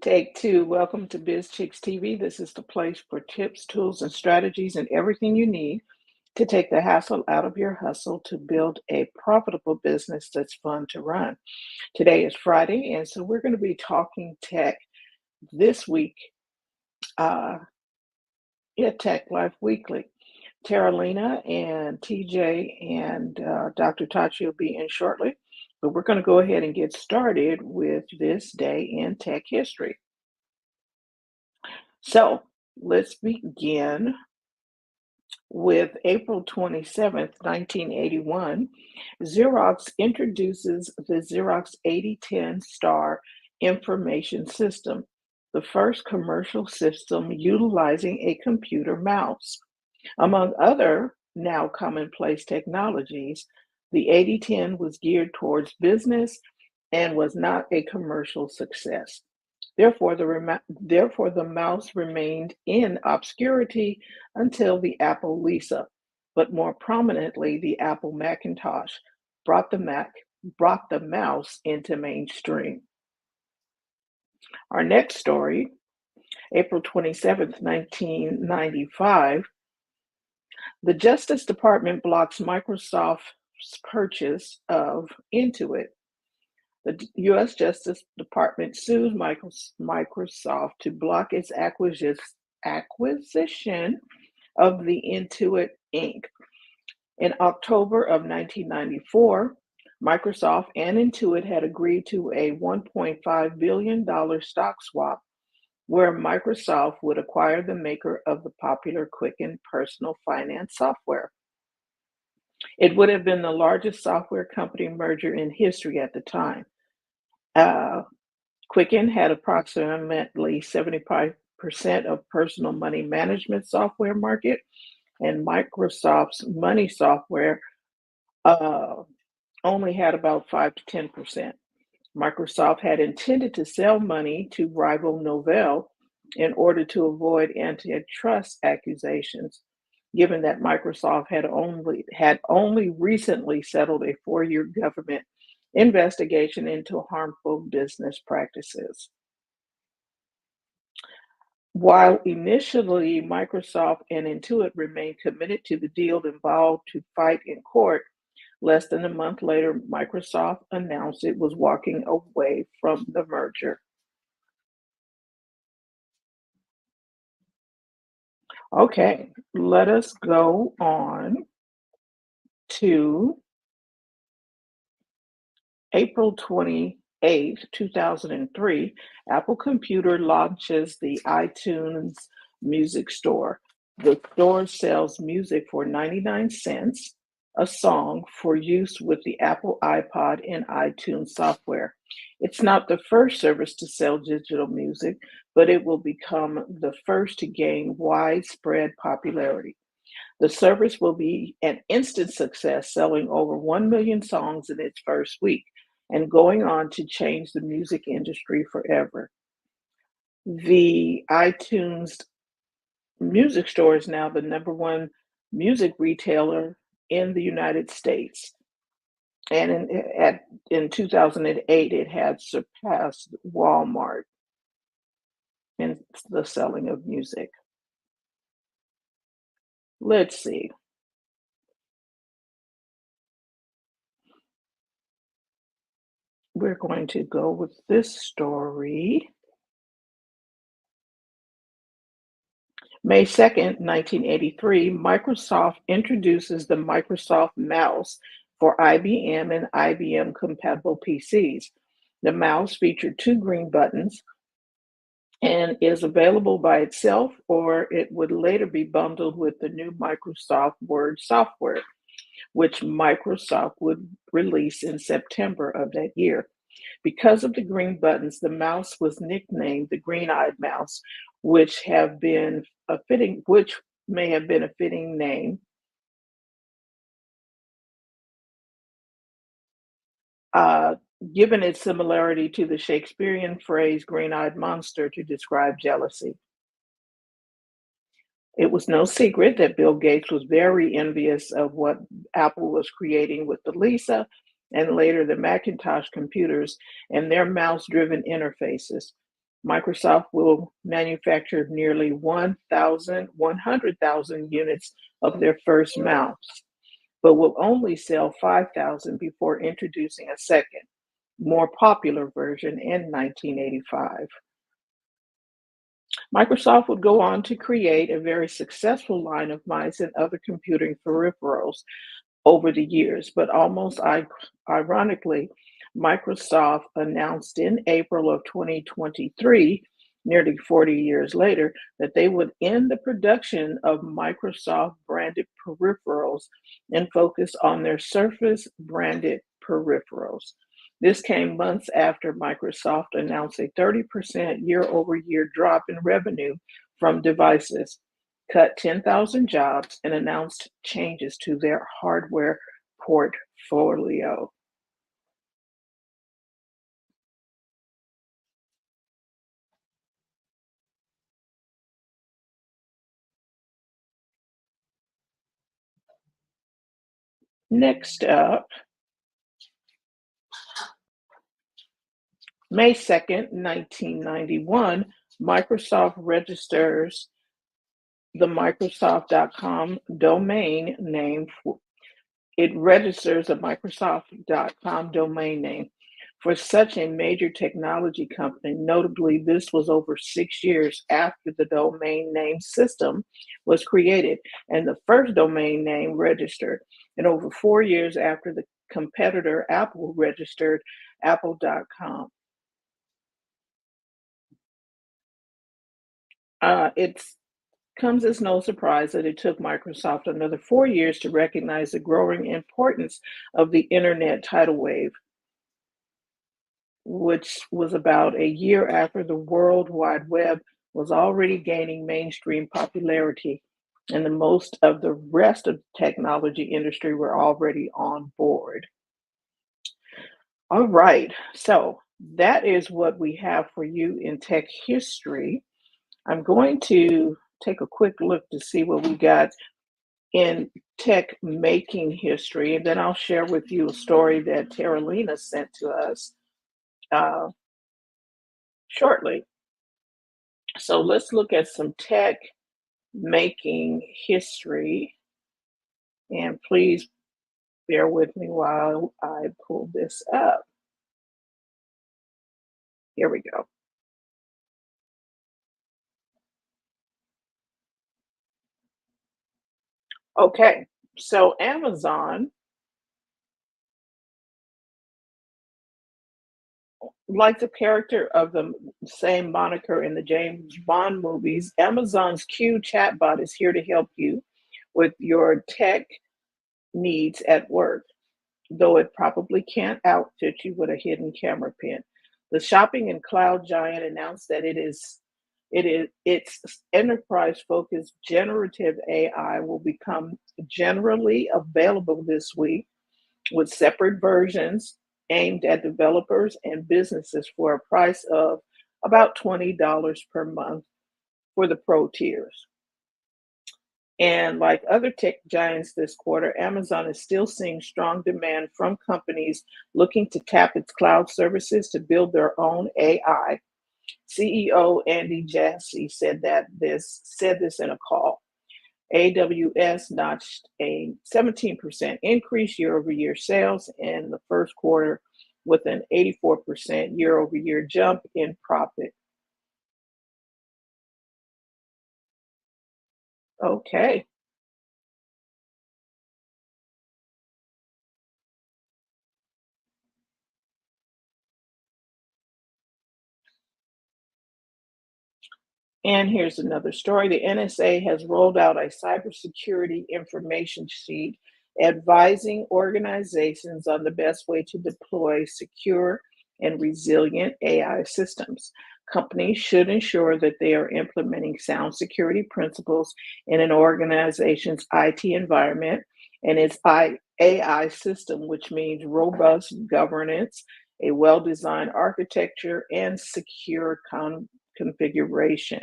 Take two. Welcome to Biz Chicks TV. This is the place for tips, tools, and strategies and everything you need to take the hassle out of your hustle to build a profitable business that's fun to run. Today is Friday, and so we're going to be talking tech this week uh, at Tech Life Weekly. Terrilena and TJ and Dr. Tachi will be in shortly, but we're going to go ahead and get started with this day in tech history. So let's begin with April 27th, 1981. Xerox introduces the Xerox 8010 Star Information System, the first commercial system utilizing a computer mouse. Among other now commonplace technologies, the 8010 was geared towards business and was not a commercial success. Therefore, the mouse remained in obscurity until the Apple Lisa, but more prominently, the Apple Macintosh brought brought the mouse into mainstream. Our next story, April 27th, 1995, the Justice Department blocks Microsoft's purchase of Intuit. The U.S. Justice Department sued Microsoft to block its acquisition of the Intuit Inc. In October of 1994, Microsoft and Intuit had agreed to a $1.5 billion stock swap where Microsoft would acquire the maker of the popular Quicken personal finance software. It would have been the largest software company merger in history at the time. Quicken had approximately 75% of personal money management software market, and Microsoft's money software only had about 5 to 10%. Microsoft had intended to sell money to rival Novell in order to avoid antitrust accusations, given that Microsoft had only recently settled a 4-year government investigation into harmful business practices. While initially Microsoft and Intuit remained committed to the deal involved to fight in court, less than a month later, Microsoft announced it was walking away from the merger. Okay, let us go on to April 28th, 2003. Apple Computer launches the iTunes Music Store. The store sells music for 99 cents a song for use with the Apple iPod and iTunes software. It's not the first service to sell digital music, but it will become the first to gain widespread popularity. The service will be an instant success, selling over 1 million songs in its first week and going on to change the music industry forever. The iTunes Music Store is now the number one music retailer in the United States. And in 2008, it had surpassed Walmart in the selling of music. Let's see. We're going to go with this story. May 2nd, 1983, Microsoft introduces the Microsoft Mouse for IBM and IBM compatible PCs. The mouse featured 2 green buttons and is available by itself, or it would later be bundled with the new Microsoft Word software, which Microsoft would release in September of that year. Because of the green buttons, the mouse was nicknamed the green-eyed mouse, which may have been a fitting name. Given its similarity to the Shakespearean phrase green-eyed monster to describe jealousy. It was no secret that Bill Gates was very envious of what Apple was creating with the Lisa and later the Macintosh computers and their mouse-driven interfaces. Microsoft will manufacture nearly 100,000 units of their first mouse, but will only sell 5,000 before introducing a second, more popular version in 1985. Microsoft would go on to create a very successful line of mice and other computing peripherals over the years, but almost ironically, Microsoft announced in April of 2023, nearly 40 years later, that they would end the production of Microsoft branded peripherals and focus on their Surface branded peripherals. This came months after Microsoft announced a 30% year over year drop in revenue from devices, cut 10,000 jobs, and announced changes to their hardware portfolio. Next up, May 2nd, 1991, Microsoft registers the Microsoft.com domain name. It registers a Microsoft.com domain name for such a major technology company. Notably, this was over 6 years after the domain name system was created and the first domain name registered, and over 4 years after the competitor Apple registered Apple.com. It comes as no surprise that it took Microsoft another 4 years to recognize the growing importance of the internet tidal wave, which was about a year after the World Wide Web was already gaining mainstream popularity, and the most of the rest of the technology industry were already on board. All right, so that is what we have for you in tech history. I'm going to take a quick look to see what we got in tech making history, and then I'll share with you a story that Terrilena sent to us uh, shortly. So let's look at some tech making history, and please bear with me while I pull this up. Here we go. Okay, so Amazon, like the character of the same moniker in the James Bond movies, Amazon's Q chatbot is here to help you with your tech needs at work, though it probably can't outfit you with a hidden camera pin. The shopping and cloud giant announced that its enterprise-focused generative AI will become generally available this week with separate versions aimed at developers and businesses for a price of about $20 per month for the pro tiers. And like other tech giants this quarter, Amazon is still seeing strong demand from companies looking to tap its cloud services to build their own AI. CEO Andy Jassy said this in a call. AWS notched a 17% increase year over year sales in the first quarter with an 84% year over year jump in profit. Okay. And here's another story. The NSA has rolled out a cybersecurity information sheet advising organizations on the best way to deploy secure and resilient AI systems. Companies should ensure that they are implementing sound security principles in an organization's IT environment and its AI system, which means robust governance, a well designed architecture, and secure configuration.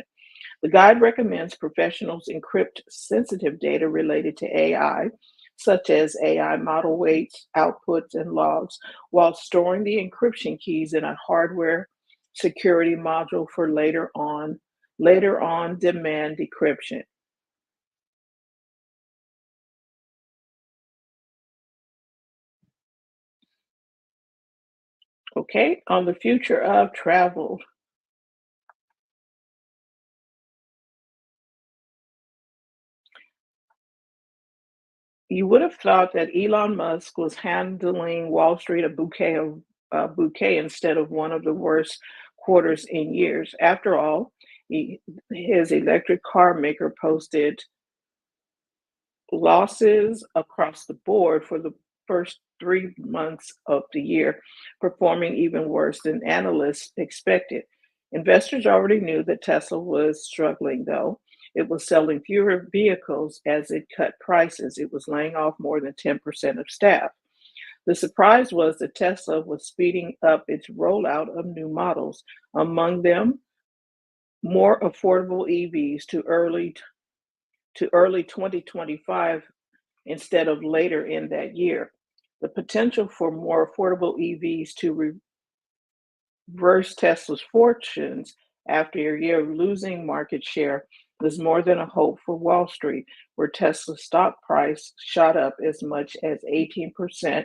The guide recommends professionals encrypt sensitive data related to AI, such as AI model weights, outputs, and logs, while storing the encryption keys in a hardware security module for later on demand decryption. Okay, on the future of travel. You would have thought that Elon Musk was handling Wall Street a bouquet instead of one of the worst quarters in years. After all, his electric car maker posted losses across the board for the first 3 months of the year, performing even worse than analysts expected. Investors already knew that Tesla was struggling, though. It was selling fewer vehicles as it cut prices. It was laying off more than 10% of staff. The surprise was that Tesla was speeding up its rollout of new models, among them more affordable EVs to early 2025 instead of later in that year. The potential for more affordable EVs to reverse Tesla's fortunes after a year of losing market share was more than a hope for Wall Street, where Tesla's stock price shot up as much as 18%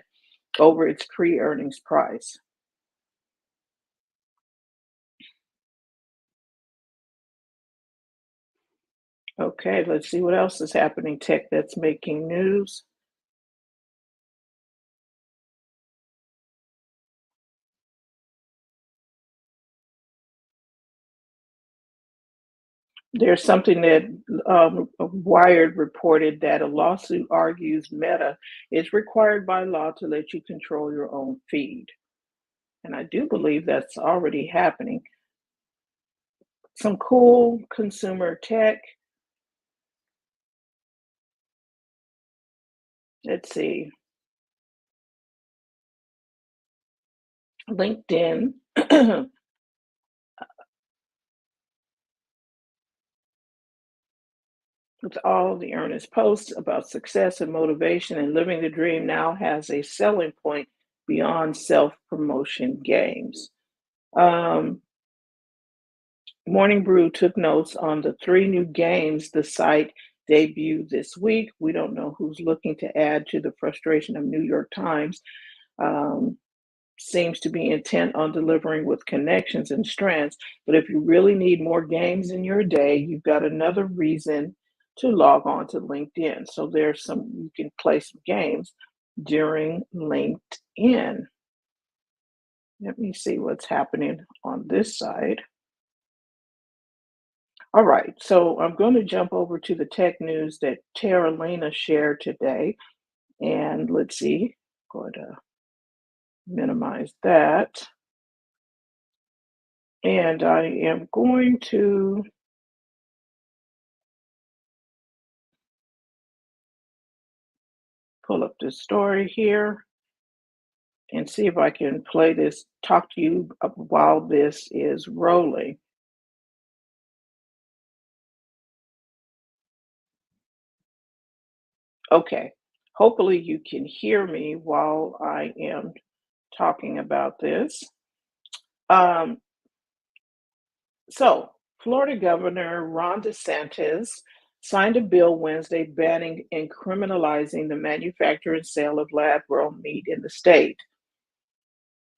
over its pre earnings price. Okay, let's see what else is happening tech that's making news. There's something that Wired reported that a lawsuit argues Meta is required by law to let you control your own feed. And I do believe that's already happening. Some cool consumer tech. Let's see. LinkedIn, with all the earnest posts about success and motivation and living the dream, now has a selling point beyond self promotion games. Um, Morning Brew took notes on the three new games the site debuted this week. We don't know who's looking to add to the frustration of New York Times. Um, Seems to be intent on delivering with connections and strengths. But if you really need more games in your day, you've got another reason to log on to LinkedIn. So there's you can play some games during LinkedIn. Let me see what's happening on this side. All right, so I'm going to jump over to the tech news that Terrilena shared today. And let's see, going to minimize that. And I am going to pull up this story here and see if I can talk to you while this is rolling. Okay, hopefully you can hear me while I am talking about this. Um, So, Florida Governor Ron DeSantis signed a bill Wednesday banning and criminalizing the manufacture and sale of lab grown meat in the state.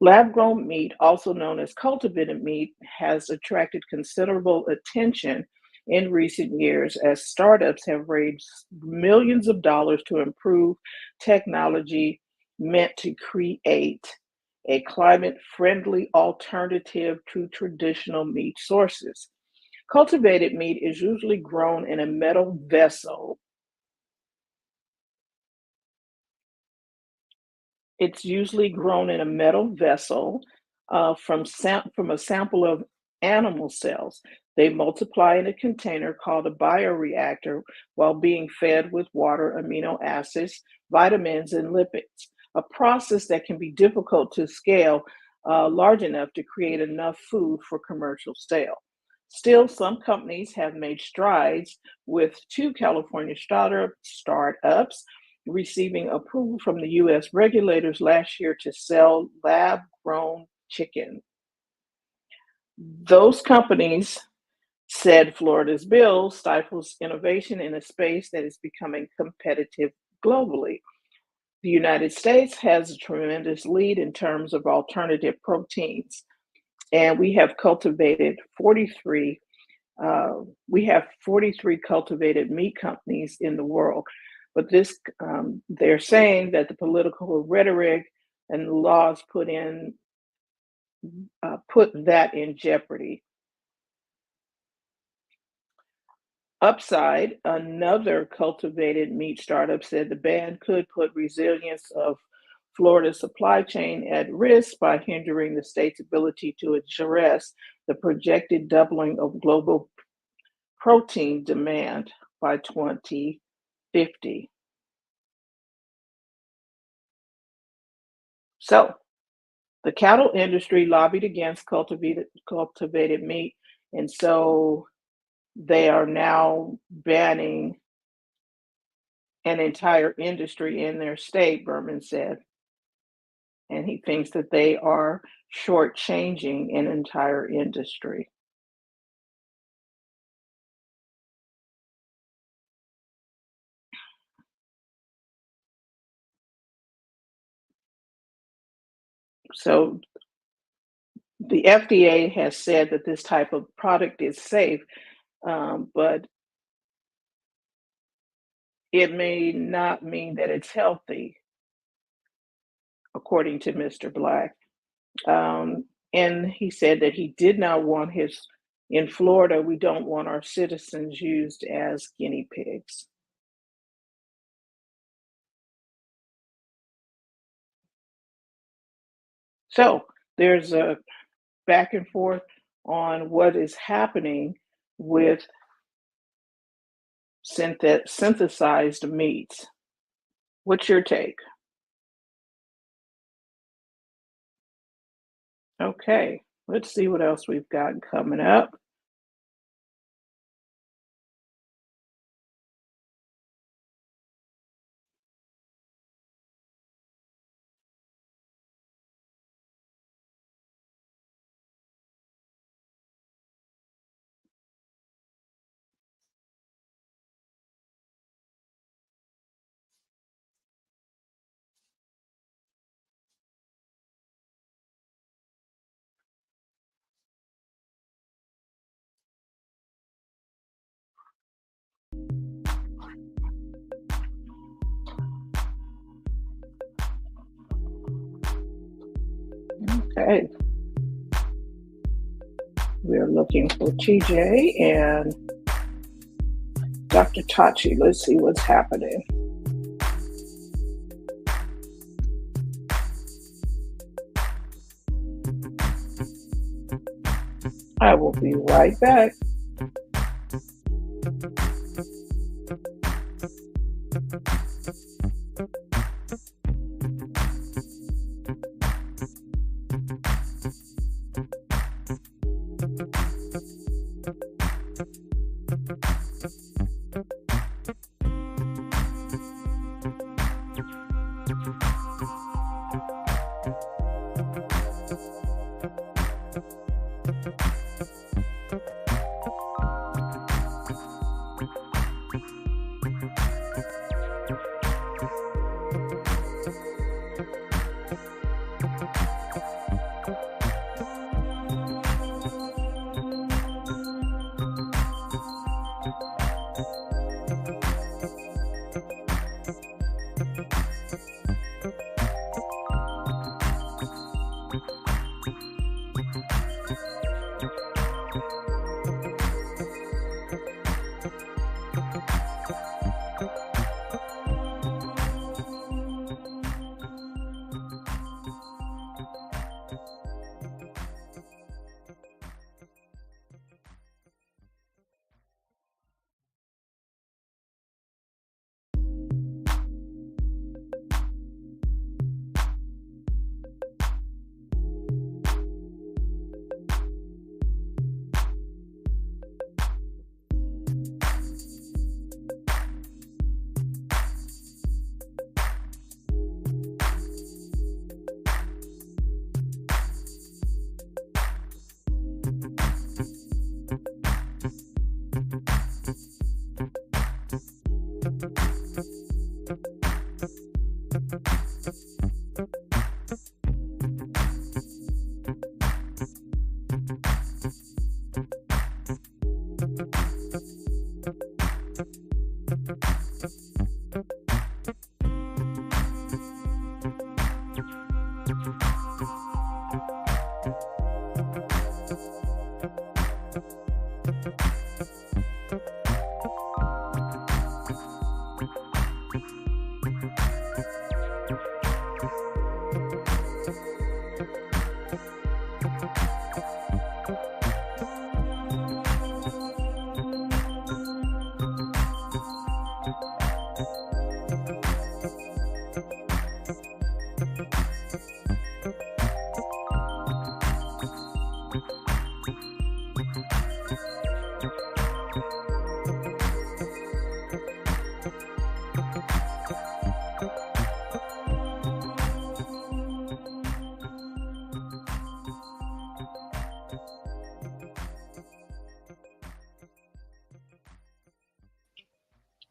Lab grown meat, also known as cultivated meat, has attracted considerable attention in recent years as startups have raised millions of dollars to improve technology meant to create a climate friendly alternative to traditional meat sources. Cultivated meat is usually grown in a metal vessel. It's usually grown in a metal vessel from a sample of animal cells. They multiply in a container called a bioreactor while being fed with water, amino acids, vitamins, and lipids, a process that can be difficult to scale large enough to create enough food for commercial sale. Still, some companies have made strides, with two California startups receiving approval from the U.S. regulators last year to sell lab grown chicken. Those companies said Florida's bill stifles innovation in a space that is becoming competitive globally. The United States has a tremendous lead in terms of alternative proteins, and we have 43 cultivated meat companies in the world. But they're saying that the political rhetoric and laws put that in jeopardy. Upside, another cultivated meat startup, said the ban could put resilience of Florida's supply chain at risk by hindering the state's ability to address the projected doubling of global protein demand by 2050. So, the cattle industry lobbied against cultivated meat, and so they are now banning an entire industry in their state, Berman said. And he thinks that they are shortchanging an entire industry. So the FDA has said that this type of product is safe, but it may not mean that it's healthy, according to Mr. Black. And he said that he did not want in Florida, we don't want our citizens used as guinea pigs. So there's a back and forth on what is happening with synthesized meats. What's your take? Okay, let's see what else we've got coming up. Okay, we're looking for TJ and Dr. Tachi. Let's see what's happening. I will be right back.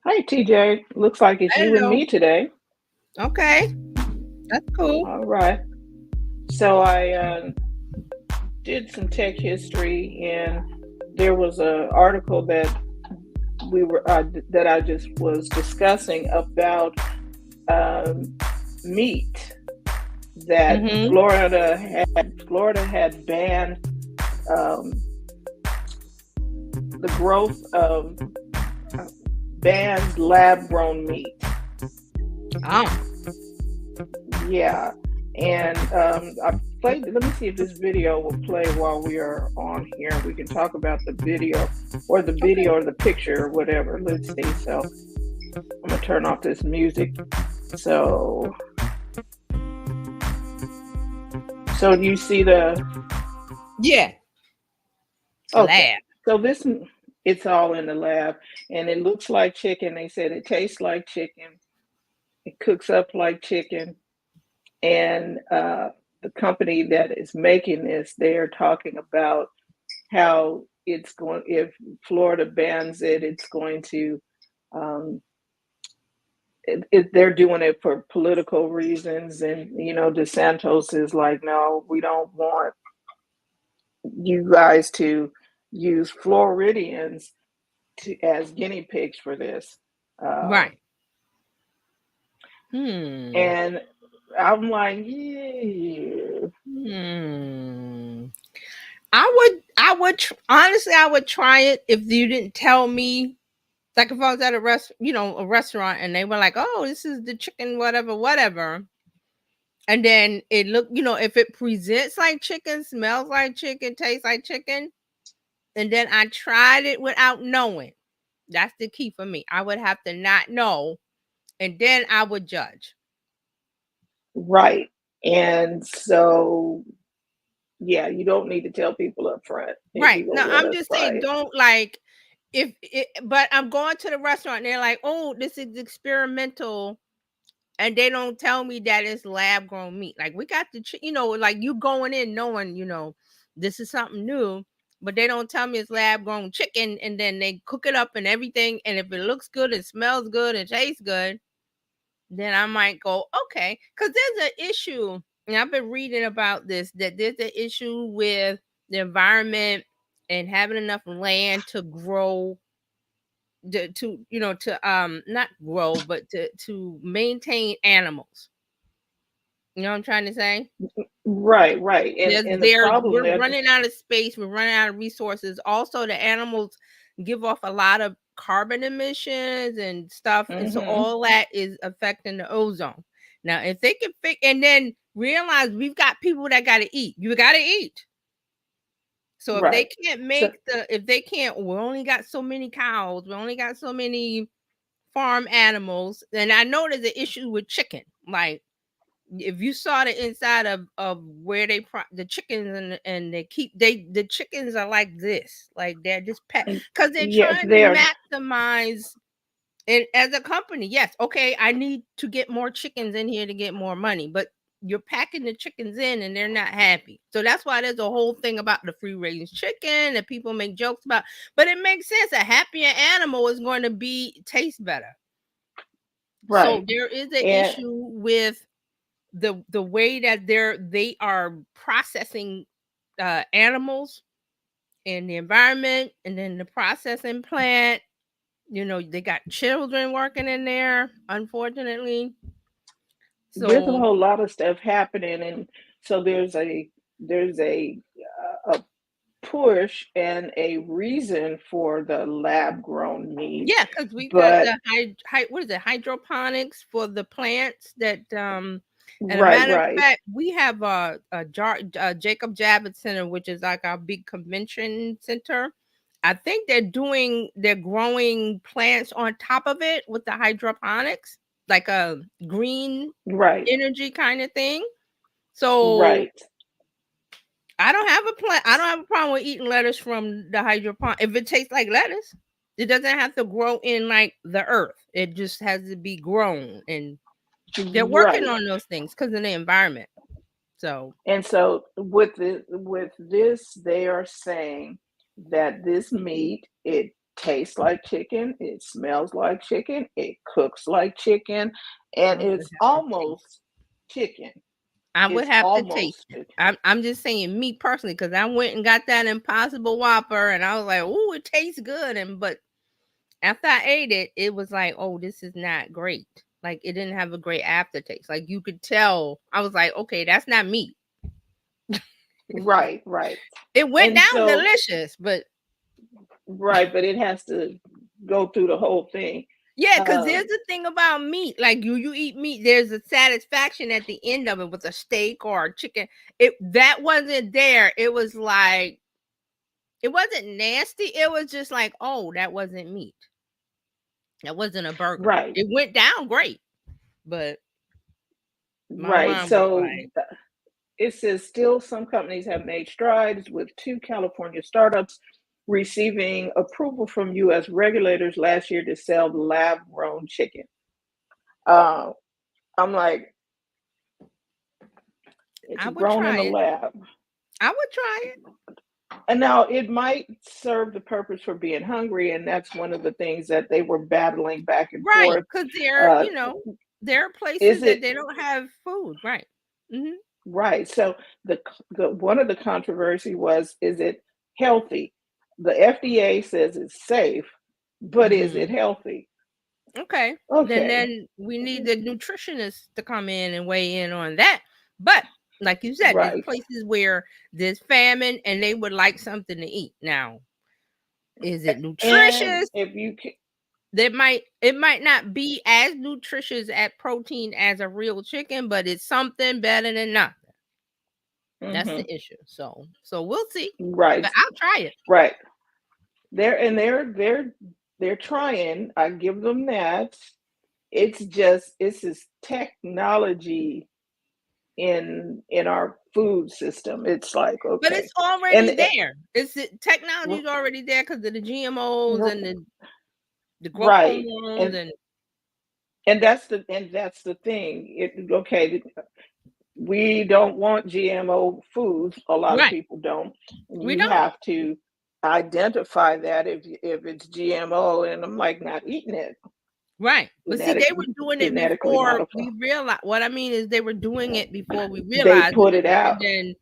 Hi, TJ. Looks like it's you and Hello. me today. Okay, that's cool. All right. So I did some tech history, and there was an article that I just was discussing about um, meat that Mm-hmm. Florida had banned um, the growth of uh, banned lab grown meat. Oh, Yeah, and I played. Let me see if this video will play while we are on here. We can talk about the okay. video or the picture or whatever. Let's see. So I'm gonna turn off this music. So so you see the Yeah, okay. lab. So this it's all in the lab, and it looks like chicken. They said it tastes like chicken. It cooks up like chicken, and the company that is making this, they're talking about how it's going, if Florida bans it, it's going to um, they're doing it for political reasons. And DeSantos is like, no, we don't want you guys to use Floridians as guinea pigs for this. uh, Right. Hmm. and I'm like, yeah. Hmm. Honestly, I would try it if you didn't tell me. Like if I was at a restaurant, and they were like, "Oh, this is the chicken, whatever, whatever," and then it if it presents like chicken, smells like chicken, tastes like chicken, and then I tried it without knowing. That's the key for me. I would have to not know, and then I would judge. Right. And so, yeah, you don't need to tell people up front if Right. you're Now gonna let I'm us just try saying, it. don't like if it, but I'm going to the restaurant and they're like, "Oh, this is experimental," and they don't tell me that it's lab grown meat. Like we got like you going in knowing, this is something new, but they don't tell me it's lab grown chicken, and then they cook it up and everything. And if it looks good and smells good and tastes good, then I might go, okay. Because there's an issue, and I've been reading about this, that there's an issue with the environment and having enough land to grow, to not grow, but to maintain animals. You know what I'm trying to say? Right, right. And the problem We're that running out of space, we're running out of resources. Also, the animals give off a lot of carbon emissions and stuff, and so hmm all that is affecting the ozone. Now, if they can fix, and then realize we've got people that got to eat. You got to eat. So right. So if they can't, we only got so many cows, we only got so many farm animals. And I know there's an issue with chicken. Like if you saw the inside of where the chickens, and the chickens are like this, like they're just pet, because they're yes, trying to there. maximize. And as a company, yes, okay, I need to get more chickens in here to get more money, but you're packing the chickens in and they're not happy. So that's why there's a whole thing about the free range chicken that people make jokes about. But it makes sense. A happier animal is going to be taste better. So Right. there is an And issue with the way that they are processing animals in the environment, and then the processing plant. They got children working in there, unfortunately. There's a So whole lot of stuff happening, and so there's a push and a reason for the lab grown meat, yeah, because we've got but the what is it, hydroponics for the plants that and a right, matter of right, fact, we have Jacob Javits Center, which is like our big convention center. I think they're growing plants on top of it with the hydroponics, like a green right, energy kind of thing. So right, I don't have a problem with eating lettuce from the hydroponic if it tastes like lettuce. It doesn't have to grow in like the earth. It just has to be grown, and they're working right. on those things because of the environment. So And so with this, they are saying that this meat, it tastes like chicken, it smells like chicken, it cooks like chicken, and I would it's have to taste. almost chicken. I would It's have to taste almost it. chicken. I'm just saying me personally because I went and got that Impossible Whopper, and I was like, "Oh, it tastes good," and but after I ate it, it was like, "Oh, this is not great." Like it didn't have a great aftertaste. Like you could tell. I was like, "Okay, that's not meat." Right, right. It went And down so, delicious, but right, but it has to go through the whole thing. yeah, because there's Um, a thing about meat. Like you eat meat, there's a satisfaction at the end of it with a steak or a chicken. It that wasn't there. It was like it wasn't nasty. It was just like, oh, that wasn't meat. That wasn't a burger. right, It went down great, but my right. mom was So like, it says still some companies have made strides with two California startups receiving approval from U.S. regulators last year to sell lab grown chicken. Uh, I'm like, it's I would grown in try the it. lab. I would try it. And now it might serve the purpose for being hungry. And that's one of the things that they were battling back and Right. forth. Because Uh, there are places is that it they don't have food. Right. Hmm. right? So the one of the controversy was, is it healthy? The FDA says it's safe, but is it Hmm. healthy? Okay. Okay. Then we need the nutritionists to come in and weigh in on that. But like you said, there's Right. places where there's famine and they would like something to eat. Now, is it And nutritious? if you can, It might not be as nutritious at protein as a real chicken, but it's something better than nothing. That's hmm the issue. So we'll see. right, But I'll try it. right. They're trying. I give them that. It's this technology in our food system. It's like, But it's okay. already And there. Technology's already there because of the GMOs r- and the growth right. hormones And and that's the thing. Okay, we don't want GMO foods. A lot of right. people don't. And We you don't. have to identify that if it's GMO, and I'm like, not eating it. Right. But see, Genetic they were doing it genetically before modified. we realized what I mean is they were doing it before we They realized put it. it And out. then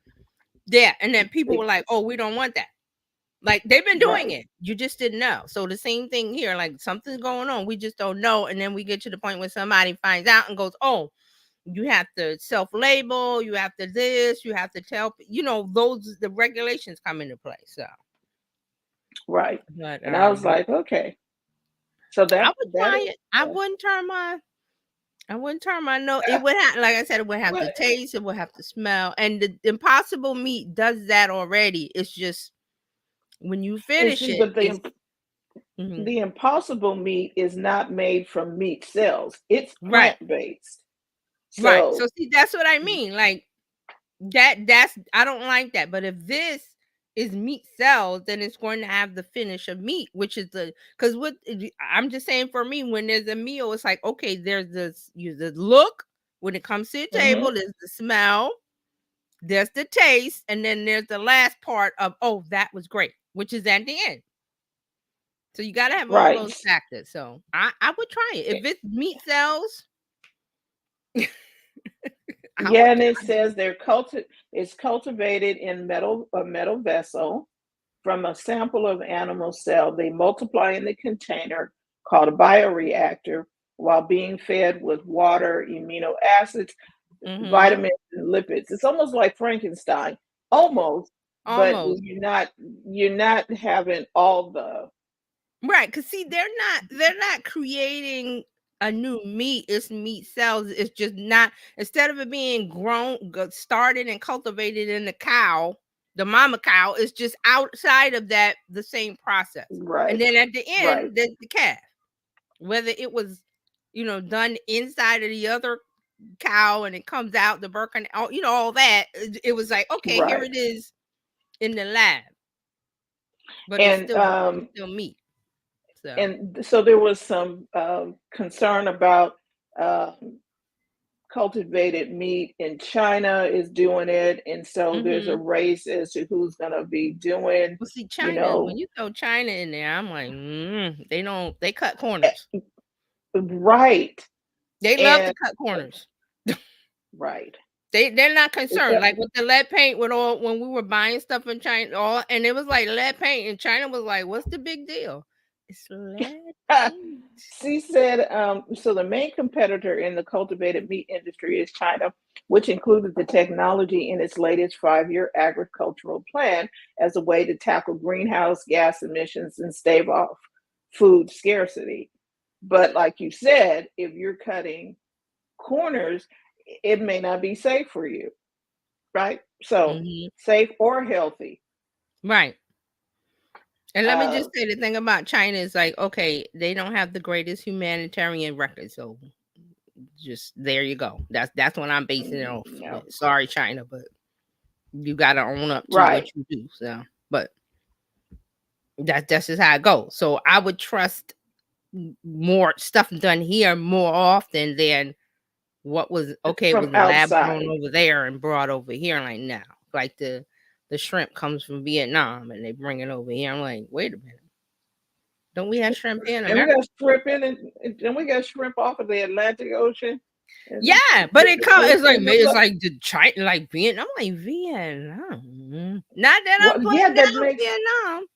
yeah, and then people They were like, "Oh, we don't want that." Like they've been doing right, it. You just didn't know. So the same thing here, like something's going on. We just don't know. And then we get to the point where somebody finds out and goes, "Oh, you have to self-label, you have to this, you have to tell those the regulations come into play." So right. but And I was like, okay. So I that would that try is it. I wouldn't turn my nose. uh, It would have, like I said, it would have well, to taste, it would have to smell. And the impossible meat does that already. It's just when you and finish see, it, but it's mhm. the impossible meat is not made from meat cells. It's Right. plant based. Right. So So see, that's what I mean. Like that's I don't like that. But if this is meat cells, then it's going to have the finish of meat, which is because what I'm just saying for me, when there's a meal, it's like, okay, there's the look when it comes to the mhm, table, there's the smell, there's the taste, and then there's the last part of, oh, that was great, which is at the end. So you gotta have all those right. factors. So I would try it. If it's meat cells, I Yeah, would and it try it. says it's cultivated in a metal vessel from a sample of animal cell. They multiply in the container called a bioreactor while being fed with water, amino acids, Mm-hmm. vitamins, and lipids. It's almost like Frankenstein, almost, but Almost. you're not having all the Right, because see, they're not creating a new meat. It's meat cells. It's just not, instead of it being started and cultivated in the cow, the mama cow, it's just outside of that the same process. And right, then at the right, end, there's the calf. Whether it was, done inside of the other cow and it comes out the birth, all that. It was like, okay, here right. it is in the lab, but it's And still meat. So. so there was some concern about um, cultivated meat in China is doing it, and so there's a Mm-hmm. race as to who's going to be doing, Well, see, you China, when know, you throw China in there, I'm like, they cut eh, corners. right, They love to and cut corners. right. They're not It's concerned. Like with the lead paint, with all when we were buying stuff in China, and it was like lead paint, and China was like, "What's the big deal?" It's lead paint. She said, so the main competitor in the cultivated meat industry is China, which included the technology in its latest 5-year agricultural plan as a way to tackle greenhouse gas emissions and stave off food scarcity. But like you said, if you're cutting corners, it may not be safe for you, right? So Hmm. safe or healthy. Right. And let me Uh, just say the thing about China is like, okay, they don't have the greatest humanitarian record, so just there you go. That's what I'm basing it off no, with. Sorry, China, but you got to own up to what right. you do. So, but that's just how it goes. So I would trust more stuff done here more often than what was okay. It From was lab grown outside. over there and brought over here. Like now, like the shrimp comes from Vietnam and they bring it over here. I'm like, wait a minute, don't we have shrimp here in And we America? got shrimp in it, and we got shrimp off of the Atlantic Ocean, and Yeah, but the fish in the it's like the China, like Vietnam. I'm like Vietnam. Not that I'm well, yeah, putting that down makes, Vietnam.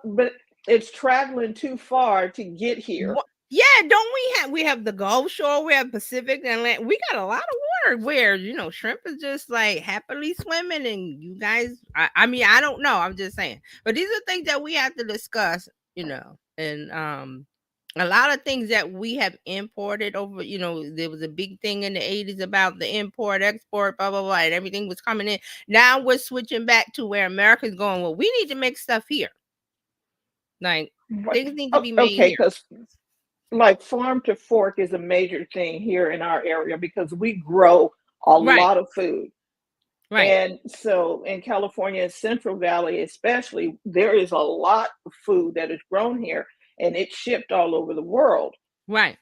but it's traveling too far to get here. Yeah, don't we have the Gulf Shore, we have Pacific and land. We got a lot of water where shrimp is just like happily swimming, and you guys, I mean, I don't know. I'm just saying, but these are things that we have to discuss, and a lot of things that we have imported over. There was a big thing in the 80s about the import, export, blah blah blah, and everything was coming in. Now we're switching back to where America's going. Well, we need to make stuff here. Like Right. things need to Oh, be made okay, here. because like farm to fork is a major thing here in our area because we grow a Right, lot of food. right, And so in California, Central Valley especially, there is a lot of food that is grown here and it's shipped all over the world. right.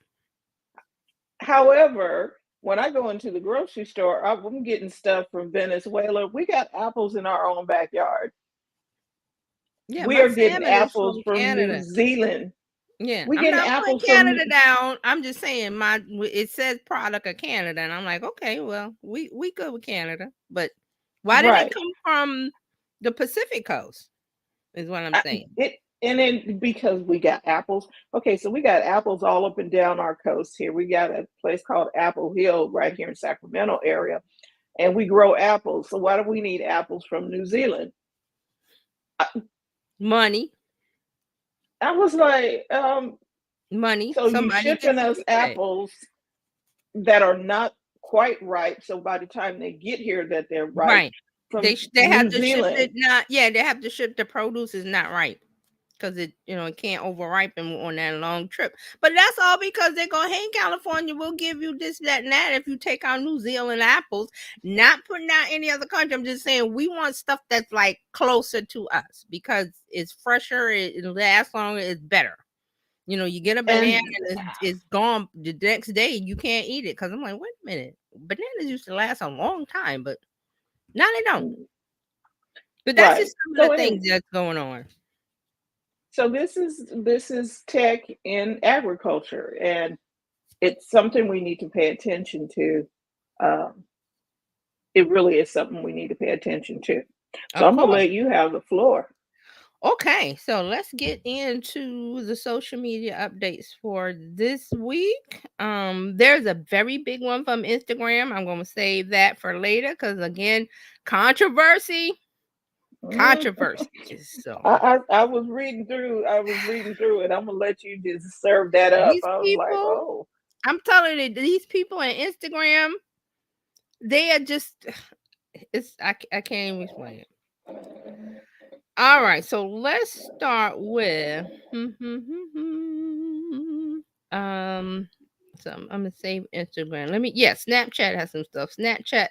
However, when I go into the grocery store, I'm getting stuff from Venezuela. We got apples in our own backyard. Yeah, We my are getting salmon is apples from from New Canada. Zealand. Yeah, We're I'm getting not putting apples from Canada down. I'm just saying it says product of Canada, and I'm like, okay, well, we good with Canada, but why did it right. come from the Pacific coast? Is what I'm saying. It and then because we got apples. Okay, so we got apples all up and down our coast here. We got a place called Apple Hill right here in Sacramento area, and we grow apples. So why do we need apples from New Zealand? I, Money, I was like, money. so you Somebody shipping gets to us be paid. apples that are not quite ripe. So by the time they get here, that they're ripe Right. from They have New to ship Zealand. it not. Yeah, they have to ship the produce is not right. Because it can't overripen on that long trip. But that's all because they're going, hey, California, we'll give you this, that, and that if you take out New Zealand apples, not putting out any other country. I'm just saying we want stuff that's like closer to us because it's fresher, it lasts longer, it's better. You get a banana And and it's gone the next day, you can't eat it. Because I'm like, wait a minute, bananas used to last a long time, but now they don't. But that's right. just some of So the anyway, things that's going on. so this is tech in agriculture, and it's something we need to pay attention to. Um, it really is something we need to pay attention to. So Of I'm gonna course. let you have the floor. Okay, so let's get into the social media updates for this week. There's a very big one from Instagram. I'm going to save that for later because again, controversy, Mm. controversy. So I was reading through. I was reading through it. I'm gonna let you just serve that up. these I was like, people, oh. I'm telling you, these people on Instagram, they are just I can't even explain it. All right, so let's start with um so I'm gonna save Instagram. Snapchat has some stuff. Snapchat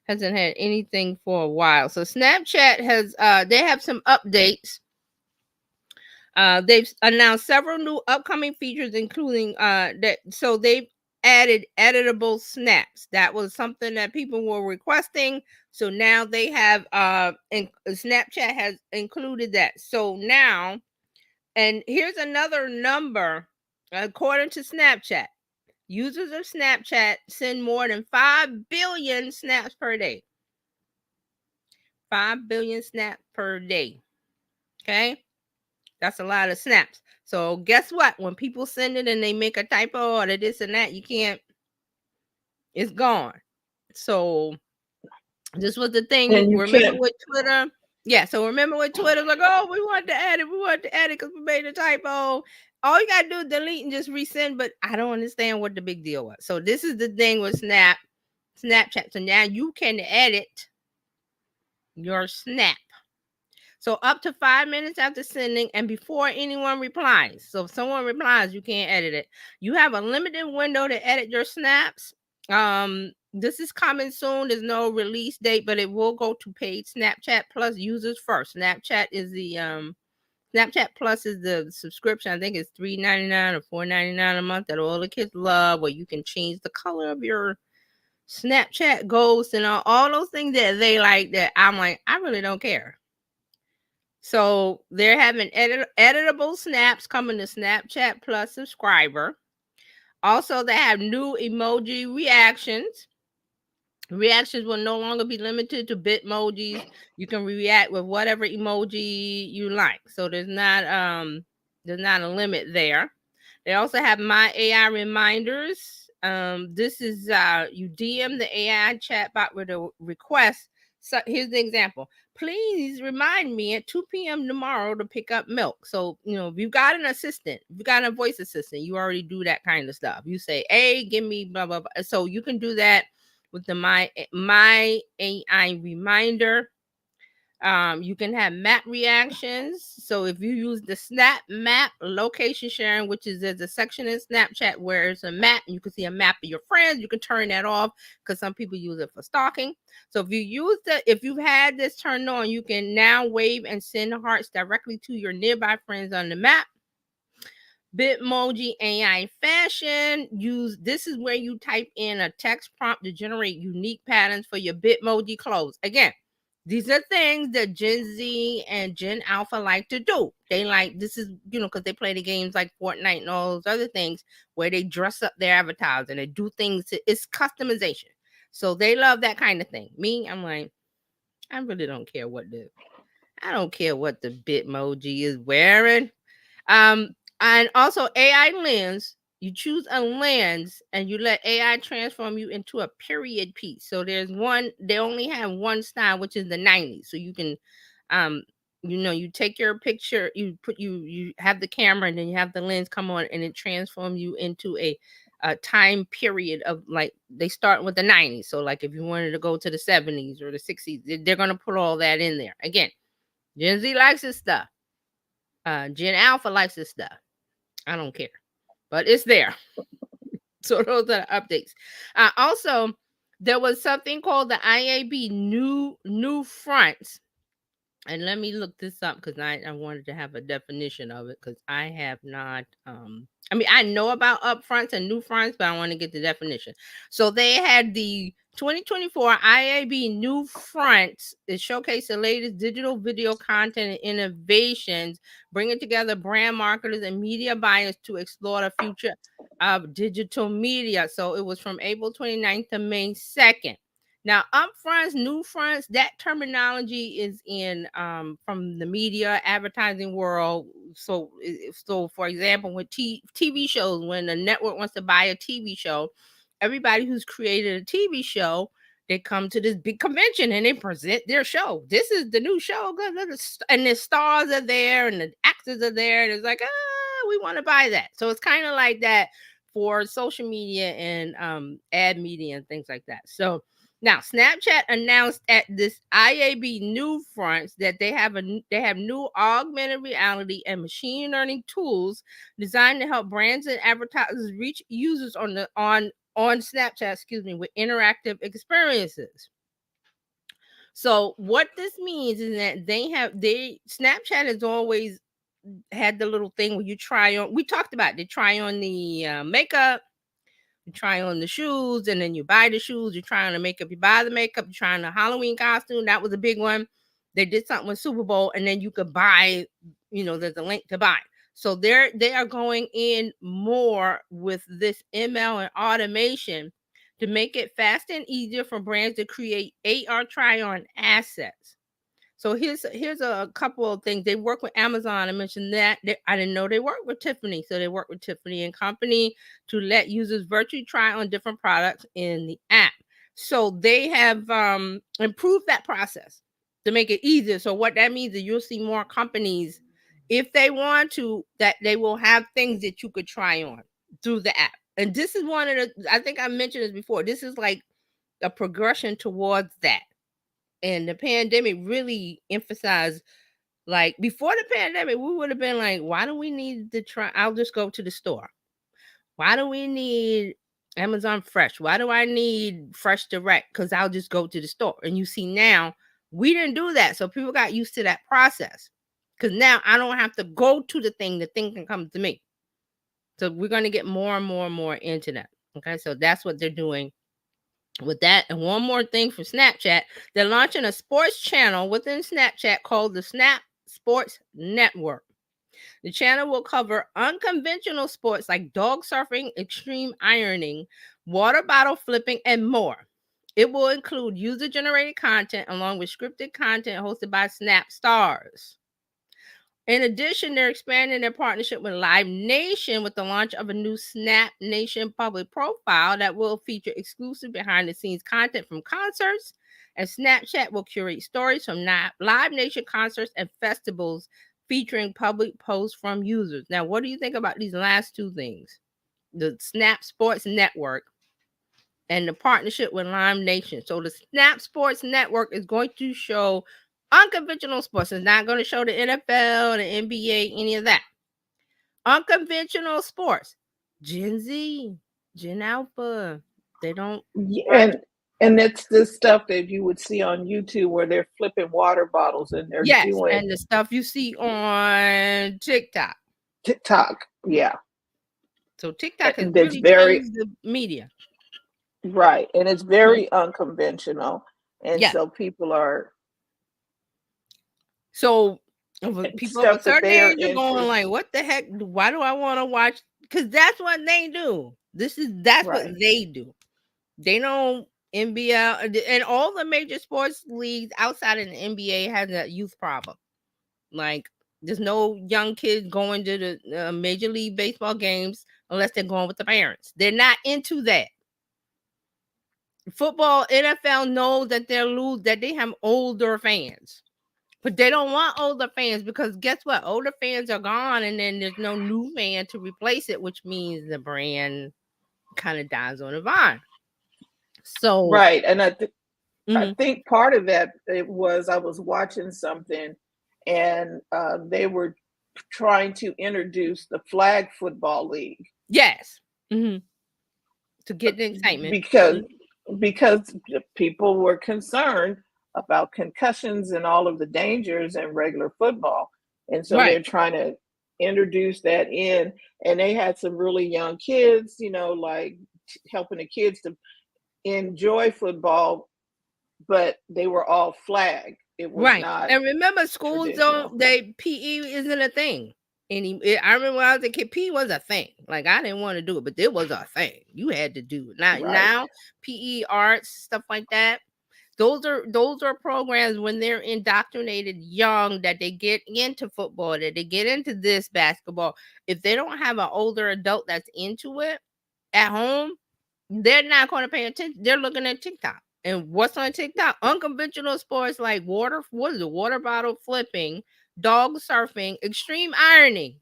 hasn't had anything for a while. So Snapchat has they have some updates. They've announced several new upcoming features, including they've added editable snaps. That was something that people were requesting. So now they have Snapchat has included that. So now, and here's another number, according to Snapchat. Users of Snapchat send more than 5 billion snaps per day. 5 billion snaps per day. Okay? That's a lot of snaps. So guess what? When people send it and they make a typo or this and that, you can't. It's gone. So this was the thing. And you Remember can't. with Twitter? Yeah. So remember with Twitter, like, oh, we want to add it. We want to add it because we made a typo. All you gotta do is delete and just resend. But I don't understand what the big deal was. So this is the thing with Snapchat. So now you can edit your snap. So up to 5 minutes after sending and before anyone replies. So if someone replies, you can't edit it. You have a limited window to edit your snaps. This is coming soon. There's no release date, but it will go to paid Snapchat Plus users first. Snapchat Plus is the subscription. I think it's $3.99 or $4.99 a month that all the kids love, where you can change the color of your Snapchat ghost and all those things that they like. That I'm like, I really don't care. So they're having editable snaps coming to Snapchat Plus subscriber. Also, they have new emoji reactions. Reactions will no longer be limited to Bitmojis. You can react with whatever emoji you like. So there's not a limit there. They also have my AI reminders. This is you DM the AI chatbot with a request. So here's the example. Please remind me at 2 p.m. tomorrow to pick up milk. So, if you've got an assistant, if you got a voice assistant, you already do that kind of stuff. You say, hey, give me blah, blah, blah. So you can do that with the my AI reminder. You can have map reactions. So if you use the Snap Map location sharing, which is there's a section in Snapchat where it's a map, and you can see a map of your friends. You can turn that off because some people use it for stalking. So if you've had this turned on, you can now wave and send hearts directly to your nearby friends on the map. Bitmoji AI fashion. This is where you type in a text prompt to generate unique patterns for your Bitmoji clothes. Again, these are things that Gen Z and Gen Alpha like to do. They like this is because they play the games like Fortnite and all those other things where they dress up their avatars and they do things. It's customization, so they love that kind of thing. Me, I'm like, I really don't care I don't care what the Bitmoji is wearing. Um, and also AI lens. You choose a lens and you let AI transform you into a period piece. So there's one. They only have one style, which is the '90s. So you can, um, you take your picture. You have the camera and then you have the lens come on and it transforms you into a time period of like they start with the '90s. So like if you wanted to go to the '70s or the '60s, they're gonna put all that in there. Again, Gen Z likes this stuff. Gen Alpha likes this stuff. I don't care, but it's there. So those are the updates. Also, there was something called the IAB new fronts. And let me look this up because I wanted to have a definition of it because I have not I mean I know about upfronts and new fronts, but I want to get the definition. So they had the 2024 IAB new fronts. It showcased the latest digital video content and innovations, bringing together brand marketers and media buyers to explore the future of digital media. So it was from April 29th to May 2nd. Now, upfronts, new fronts, that terminology is in from the media advertising world. So for example, with TV shows, when a network wants to buy a TV show, everybody who's created a TV show, they come to this big convention and they present their show. This is the new show, and the stars are there and the actors are there, and it's like, we want to buy that. So it's kind of like that for social media and ad media and things like that. So now, Snapchat announced at this IAB New Fronts that they have new augmented reality and machine learning tools designed to help brands and advertisers reach users on Snapchat, with interactive experiences. So what this means is that Snapchat has always had the little thing where you try on. We talked about they try on the makeup, you try on the shoes, and then you buy the shoes. You try on the makeup, you buy the makeup. You try on the Halloween costume. That was a big one. They did something with Super Bowl, and then you could buy. There's a link to buy. So they are going in more with this ML and automation to make it fast and easier for brands to create AR try-on assets. So here's a couple of things. They work with Amazon. I mentioned that. I didn't know they work with Tiffany. So they work with Tiffany and Company to let users virtually try on different products in the app. So they have improved that process to make it easier. So what that means is you'll see more companies, if they want to, that they will have things that you could try on through the app. And this is one of the, I think I mentioned this before, this is like a progression towards that. And the pandemic really emphasized, like, before the pandemic, we would have been like, why do we need to try? I'll just go to the store. Why do we need Amazon Fresh? Why do I need Fresh Direct? Because I'll just go to the store. And you see now, we didn't do that. So people got used to that process. Because now I don't have to go to the thing can come to me. So we're going to get more and more and more into that. Okay, so that's what they're doing with that. And one more thing for Snapchat, they're launching a sports channel within Snapchat called the Snap Sports Network. The channel will cover unconventional sports like dog surfing, extreme ironing, water bottle flipping, and more. It will include user-generated content along with scripted content hosted by Snap stars. In addition, they're expanding their partnership with Live Nation with the launch of a new Snap Nation public profile that will feature exclusive behind-the-scenes content from concerts, and Snapchat will curate stories from Live Nation concerts and festivals featuring public posts from users. Now, what do you think about these last two things? The Snap Sports Network and the partnership with Live Nation. So the Snap Sports Network is going to show unconventional sports. It's not going to show the NFL, the NBA, any of that. Unconventional sports. Gen Z, Gen Alpha, they don't. Yeah, and it's this stuff that you would see on YouTube where they're flipping water bottles and they're Yes, doing and the stuff you see on TikTok. TikTok. Yeah. So TikTok has And it's really very changed the media. right. And it's very unconventional. And Yeah. so people are So people of a stuff that certain they are age are going interested. like, "What the heck? Why do I want to watch?" Because that's what they do. That's what Right. they do. They don't NBL and all the major sports leagues outside of the NBA has a youth problem. Like, there's no young kids going to the Major League Baseball games unless they're going with the parents. They're not into that. Football, NFL knows that that they have older fans. But they don't want older fans because guess what? Older fans are gone and then there's no new fan to replace it, which means the brand kind of dies on the vine. So, Right. And I mhm. think part of that it was I was watching something and they were trying to introduce the flag football league Yes. Mhm. To get the excitement. because Mhm. because people were concerned about concussions and all of the dangers in regular football. And so Right. they're trying to introduce that in, and they had some really young kids, like helping the kids to enjoy football, but they were all flag. It was Right. not And remember, schools traditional. PE isn't a thing. I remember when I was a kid, PE was a thing. Like, I didn't want to do it, but it was a thing. You had to do it. Now, Right. PE, arts, stuff like that, Those are programs when they're indoctrinated young, that they get into football, that they get into this basketball. If they don't have an older adult that's into it at home, they're not going to pay attention. They're looking at TikTok. And what's on TikTok? Unconventional sports like water bottle flipping, dog surfing, extreme ironing.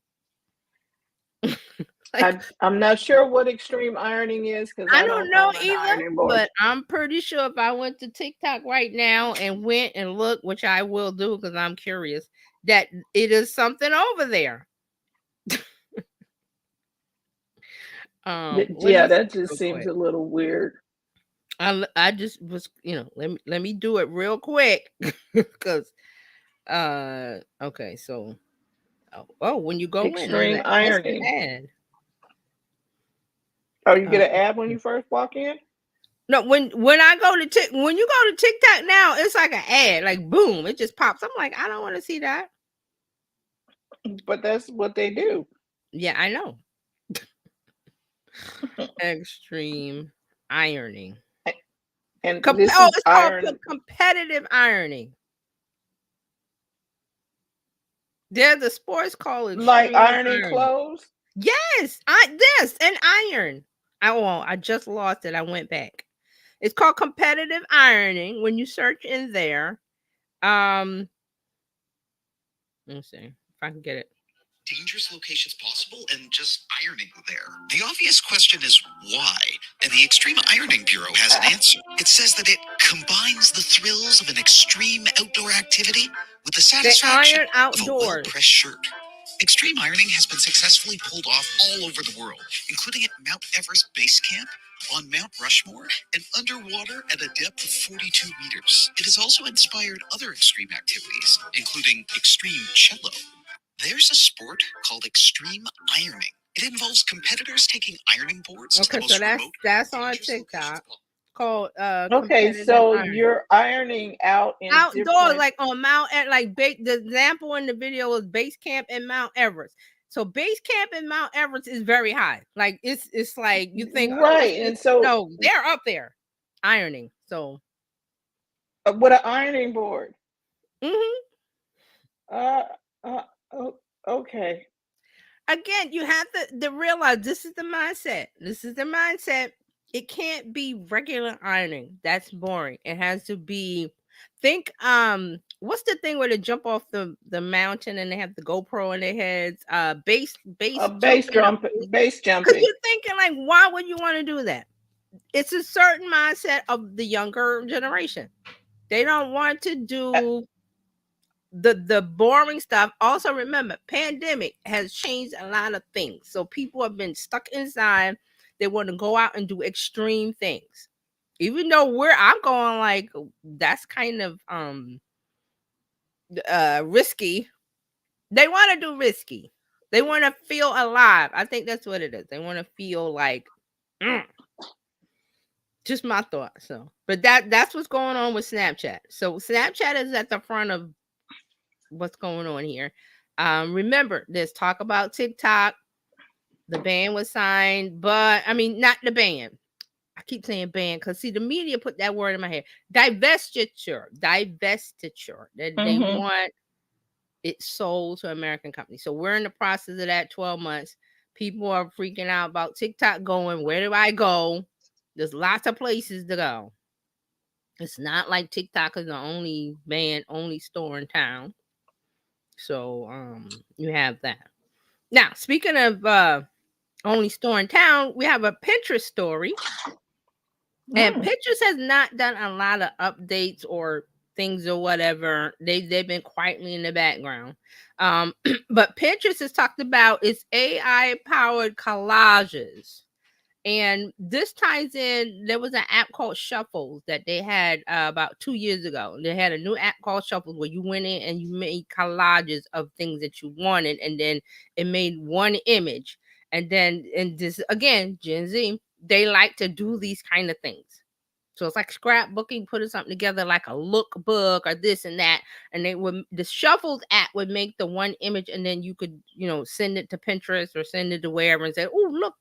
Like, I'm not sure what extreme ironing is because I I don't don't know own an either, ironing board. but I'm pretty sure if I went to TikTok right now and went and looked, which I will do because I'm curious, that it is something over there. Yeah, that just seems a little weird. I just was, let me do it real quick because okay, so when you go Extreme in, that's an ironing. ad. Oh, you get an ad when you first walk in? No, when I go to when you go to TikTok now, it's like an ad, like boom, it just pops. I'm like, I don't want to see that. But that's what they do. Yeah, I know. Extreme ironing. And this is It's iron. called competitive ironing. There's a sports called extreme Like ironing clothes? Yes, this and iron. I just lost it. I went back. It's called competitive ironing. When you search in there, let's see if I can get it. Dangerous locations possible and just ironing there. The obvious question is why? And the Extreme Ironing Bureau has an answer. It says that it combines the thrills of an extreme outdoor activity with the satisfaction of a well-pressed shirt. Extreme ironing has been successfully pulled off all over the world, including at Mount Everest Base Camp, on Mount Rushmore, and underwater at a depth of 42 meters. It has also inspired other extreme activities, including extreme cello. There's a sport called extreme ironing. It involves competitors taking ironing boards to the most remote. That's on TikTok. Called okay, so you're ironing outdoors, different... like on Mount, like the example in the video is base camp in Mount Everest. So base camp in Mount Everest is very high. Like it's like you think, right, and so no, they're up there ironing. So with an ironing board. Mm-hmm. Okay. Again, you have to realize this is the mindset. This is the mindset. It can't be regular ironing. That's boring. It has to be, think, what's the thing where they jump off the mountain and they have the GoPro in their heads? Base jumping. Base jumping. Because you're thinking, like, why would you want to do that? It's a certain mindset of the younger generation. They don't want to do the boring stuff. Also, remember, pandemic has changed a lot of things. So people have been stuck inside. They want to go out and do extreme things. Even though I'm going like, that's kind of risky. They want to do risky. They want to feel alive. I think that's what it is. They want to feel like just my thought. So, but that's what's going on with Snapchat. So Snapchat is at the front of what's going on here. Remember, there's talk about TikTok. The ban was signed, but I mean, not the ban. I keep saying ban because see, the media put that word in my head. Divestiture. That they want it sold to American companies. So we're in the process of that. 12 months. People are freaking out about TikTok going. Where do I go? There's lots of places to go. It's not like TikTok is the only store in town. So you have that. Now, speaking of only store in town, we have a Pinterest story. And Pinterest has not done a lot of updates or things or whatever. They've been quietly in the background. But Pinterest has talked about its AI powered collages. And this ties in, there was an app called Shuffles that they had about 2 years ago. They had a new app called Shuffles where you went in and you made collages of things that you wanted. And then it made one image. And then, and this, again, Gen Z, they like to do these kind of things. So it's like scrapbooking, putting something together like a lookbook or this and that. And the Shuffles app would make the one image, and then you could, send it to Pinterest or send it to wherever and say, oh, look,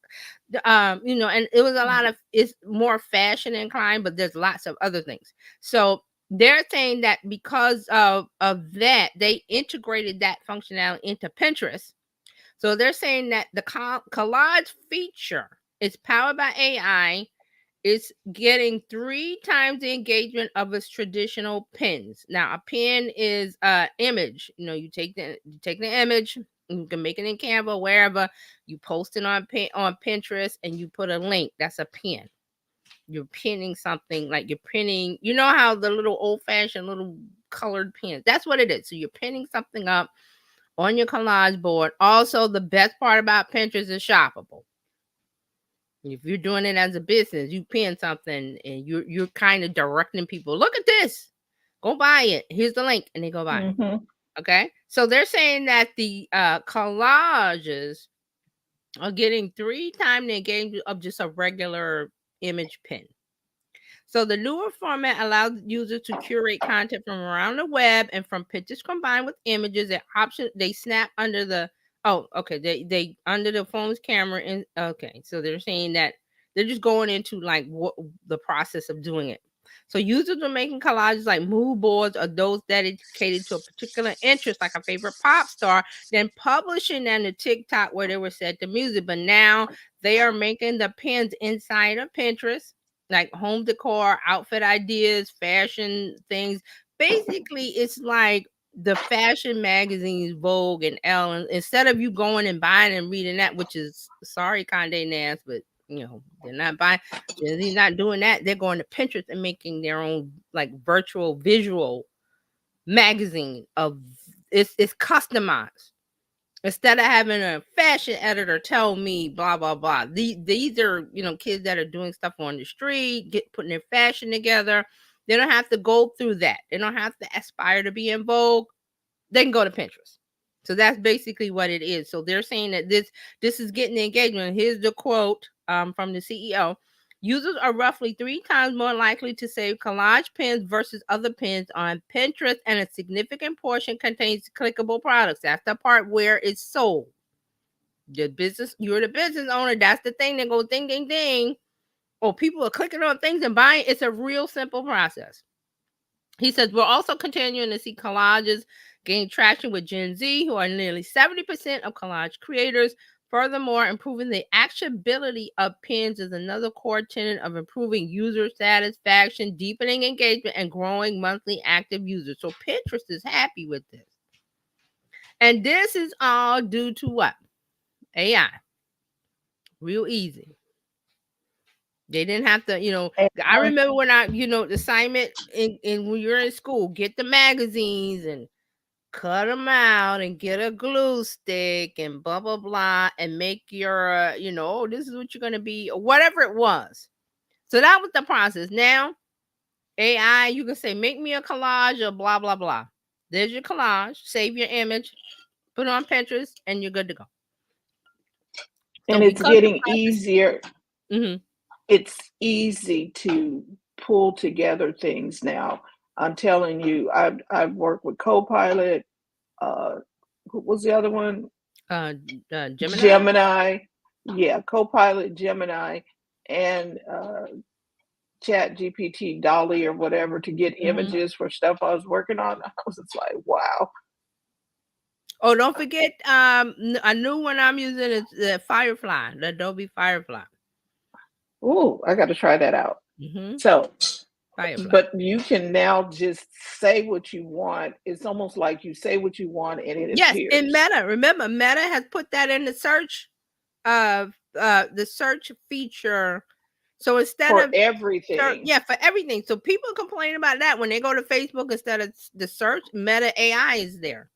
and it was a lot of, it's more fashion inclined, but there's lots of other things. So they're saying that because of that, they integrated that functionality into Pinterest. So they're saying that the collage feature is powered by AI. It's getting 3 times the engagement of its traditional pins. Now, a pin is an image. You take the image, you can make it in Canva, wherever. You post it on Pinterest, and you put a link. That's a pin. You're pinning something, like you're pinning. You know how the little old-fashioned little colored pins. That's what it is. So you're pinning something up on your collage board. Also, the best part about Pinterest is shoppable. If you're doing it as a business, you pin something and you're kind of directing people. Look at this. Go buy it. Here's the link, and they go buy it. Okay. So they're saying that the collages are getting 3 times the engagement of just a regular image pin. So the newer format allows users to curate content from around the web and from pictures combined with images. That option they snap under the they under the phone's camera. And okay, so they're saying that they're just going into like what the process of doing it. So users are making collages like mood boards or those dedicated to a particular interest, like a favorite pop star, then publishing them to TikTok where they were set to music. But now they are making the pins inside of Pinterest, like home decor, outfit ideas, fashion things. Basically, it's like the fashion magazines, Vogue and Elle. And instead of you going and buying and reading that, which is sorry, Condé Nast, but they're not buying. They're not doing that. They're going to Pinterest and making their own like virtual visual magazine of it's customized. Instead of having a fashion editor tell me blah blah blah, these are kids that are doing stuff on the street, putting their fashion together. They don't have to go through that. They don't have to aspire to be in Vogue. They can go to Pinterest. So that's basically what it is. So they're saying that this is getting the engagement. Here's the quote from the CEO. Users are roughly 3 times more likely to save collage pins versus other pins on Pinterest, and a significant portion contains clickable products. That's the part where it's sold. You're the business owner. That's the thing that goes ding, ding, ding. Oh, people are clicking on things and buying. It's a real simple process. He says, we're also continuing to see collages gain traction with Gen Z, who are nearly 70% of collage creators. Furthermore, improving the actionability of pins is another core tenet of improving user satisfaction, deepening engagement, and growing monthly active users. So Pinterest is happy with this. And this is all due to what? AI. Real easy. They didn't have to, I remember when the assignment in when you're in school, get the magazines and cut them out and get a glue stick and blah blah blah and make your this is what you're going to be, or whatever it was. So that was the process. Now AI, you can say make me a collage of blah blah blah. There's your collage. Save your image, put it on Pinterest, and you're good to go. And So it's getting easier. Mm-hmm. It's easy to pull together things now. I'm telling you, I've worked with Copilot. Who was the other one? Gemini. Yeah, Copilot, Gemini, and Chat GPT, Dolly, or whatever, to get images for stuff I was working on. I was just like, wow. Oh, don't forget, a new one I'm using is the Firefly, the Adobe Firefly. Oh, I got to try that out. Mm-hmm. So, Firefly. but you can now just say what you want. It's almost like you say what you want and it appears. In Meta. Remember, Meta has put that in the search the search feature. So instead for of everything. For everything. So people complain about that when they go to Facebook, instead of the search, Meta AI is there.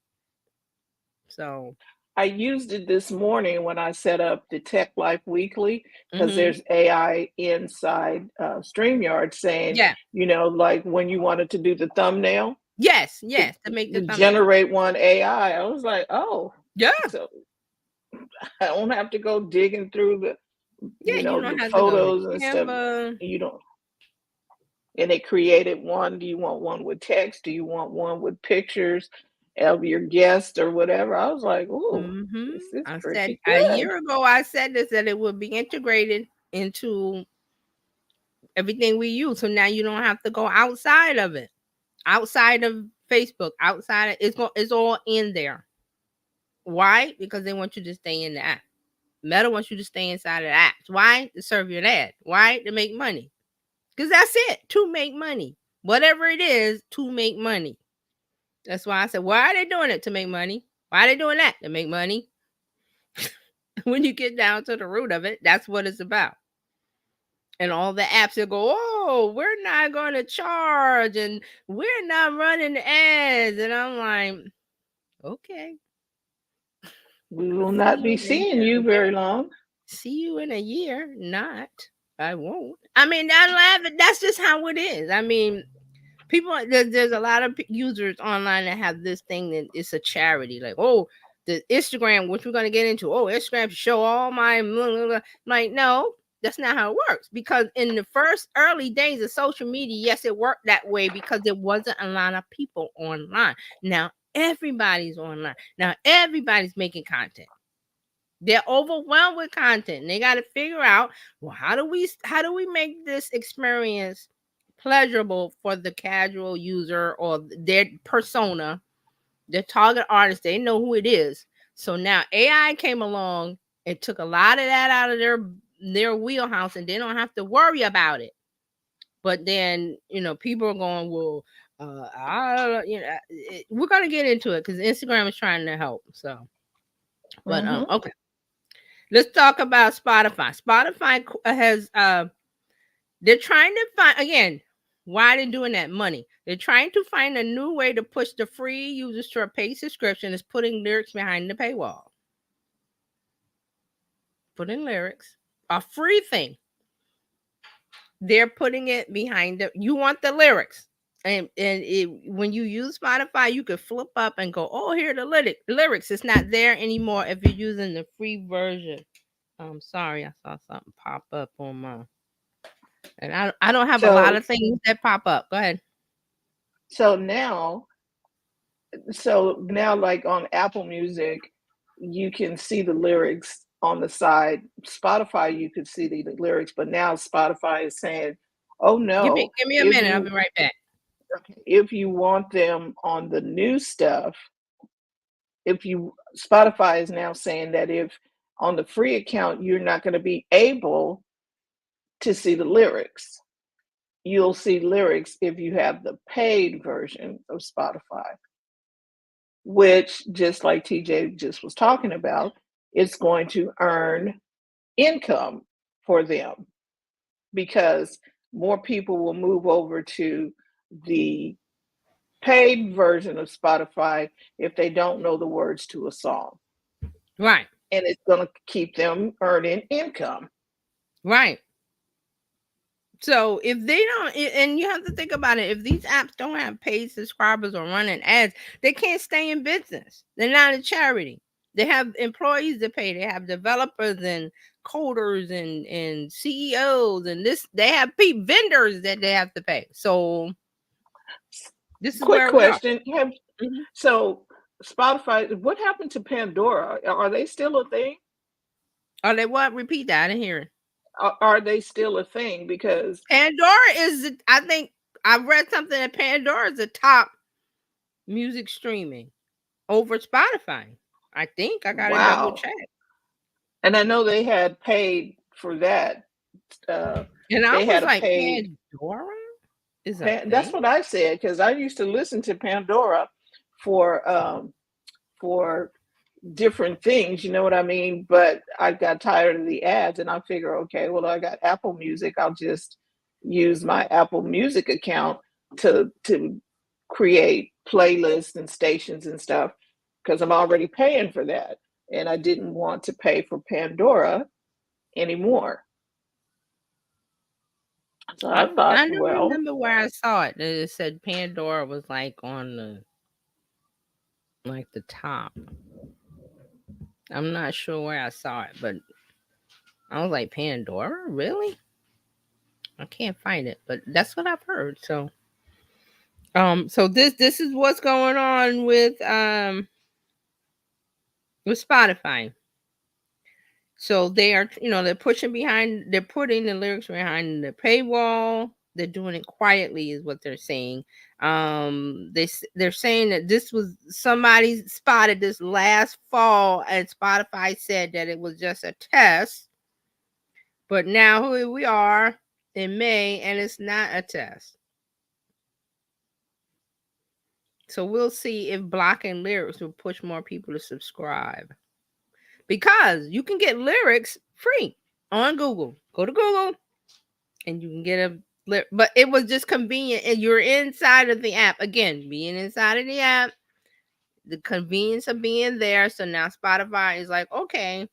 So I used it this morning when I set up the Tech Life Weekly, because there's AI inside StreamYard saying, like when you wanted to do the thumbnail. Yes, to make the thumbnail. Generate one AI. I was like, oh. Yeah. So I don't have to go digging through the, you don't the have photos to go to and Canva. stuff. You don't. and it created one. Do you want one with text? Do you want one with pictures of your guest or whatever? I was like, "Ooh, Mm-hmm. this is I said pretty a good." year ago, I said this, that it would be integrated into everything we use. So now you don't have to go outside of it, outside of Facebook, outside of, it's all in there. Why? Because they want you to stay in the app. Meta wants you to stay inside of the apps. Why? To serve your ad. Why? To make money. Because that's it. To make money. Whatever it is, to make money. That's why I said, why are they doing it? To make money. Why are they doing that? To make money. When you get down to the root of it, that's what it's about. And all the apps that go, oh, we're not going to charge and we're not running ads. And I'm like, okay. We will See not you be in a seeing year. you very long. See you in a year. Not. I won't. I mean, that's just how it is. I mean, people, there's a lot of users online that have this thing that it's a charity. Like, oh, the Instagram, which we're going to get into. Oh, Instagram show all my blah, blah, blah. Like, no, that's not how it works. Because in the first early days of social media, yes, it worked that way because there wasn't a lot of people online. Now everybody's online. Now everybody's making content. They're overwhelmed with content. And they got to figure out, well, how do we make this experience pleasurable for the casual user or their persona, their target artist? They know who it is. So now AI came along and took a lot of that out of their wheelhouse, and they don't have to worry about it. But then, people are going, well, we're gonna get into it because Instagram is trying to help. So, but Hmm. okay. Let's talk about Spotify. Spotify has they're trying to find, again, why are they doing that? Money. They're trying to find a new way to push the free users to a paid subscription. Is putting lyrics behind the paywall. Putting lyrics, a free thing. They're putting it behind you want the lyrics. When you use Spotify, you could flip up and go, oh, here are the lyrics. It's not there anymore if you're using the free version. I'm sorry, I saw something pop up on my, and I don't have a lot So of things that pop up. Go ahead. so now like on Apple Music, you can see the lyrics on the side. Spotify, you could see the lyrics, but now Spotify is saying, "Oh no, Give me a if minute. I'll be you right back. if you want them on the new stuff, if you Spotify is now saying that if on the free account you're not going to be able to see the lyrics. You'll see lyrics if you have the paid version of Spotify, which, just like TJ just was talking about, it's going to earn income for them because more people will move over to the paid version of Spotify if they don't know the words to a song. Right. And it's going to keep them earning income. Right. So if they don't, and you have to think about it, if these apps don't have paid subscribers or running ads, they can't stay in business. They're not a charity. They have employees to pay. They have developers and coders and CEOs and this. They have vendors that they have to pay. So this is Quick where we are. question. Mhm. So Spotify, what happened to Pandora? Are they still a thing? Are they what? Repeat that. I didn't hear it. Are they still a thing? Because Pandora is. I think I read something that Pandora is the top music streaming over Spotify. I think I gotta double wow. check. And I know they had paid for that. Uh, And I they was had a like, paid. Pandora is a That's thing? what I said because I used to listen to Pandora for um, for different things. You know what I mean? But I got tired of the ads, and I figure, okay, well, I got Apple Music. I'll just use my Apple Music account to create playlists and stations and stuff because I'm already paying for that, and I didn't want to pay for Pandora anymore. So I thought, I don't well, remember where I saw it. It said Pandora was like on the top. I'm not sure where I saw it, but I was like, Pandora? Really? I can't find it, but that's what I've heard. So this is what's going on with Spotify. So they are, they're putting the lyrics behind the paywall. They're doing it quietly, is what they're saying. They're saying that this was somebody spotted this last fall, and Spotify said that it was just a test. But now here we are in May, and it's not a test. So we'll see if blocking lyrics will push more people to subscribe. Because you can get lyrics free on Google. Go to Google and you can get but it was just convenient, and you're inside of the app. Again, being inside of the app, the convenience of being there. So now Spotify is like, okay,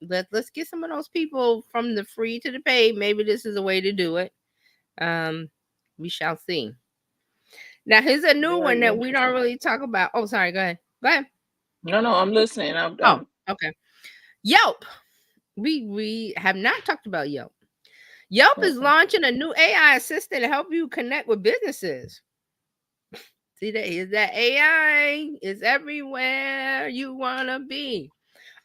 let's get some of those people from the free to the paid. Maybe this is a way to do it. We shall see. Now here's a new one that we don't really talk about. Oh, sorry, go ahead. No, I'm listening. Oh, okay. Yelp. We have not talked about Yelp. Yelp is launching a new AI assistant to help you connect with businesses. See, that AI is everywhere you want to be.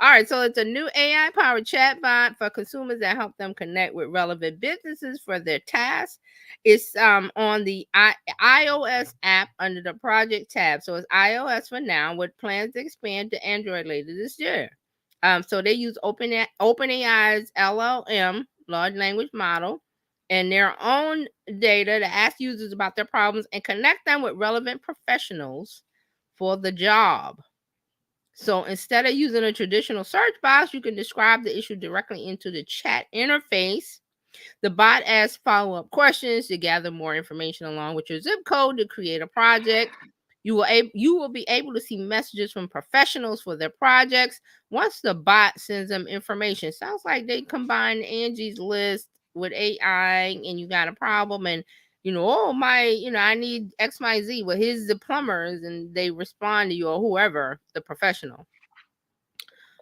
All right, so it's a new AI-powered chatbot for consumers that help them connect with relevant businesses for their tasks. It's on the iOS app under the project tab. So it's iOS for now, with plans to expand to Android later this year. So they use OpenAI's LLM, large language model, and their own data to ask users about their problems and connect them with relevant professionals for the job. So instead of using a traditional search box, you can describe the issue directly into the chat interface. The bot asks follow-up questions to gather more information along with your zip code to create a project. You will be able to see messages from professionals for their projects once the bot sends them information. Sounds like they combine Angie's List with AI, and you got a problem, and I need XYZ. Well, here's the plumbers, and they respond to you, or whoever, the professional.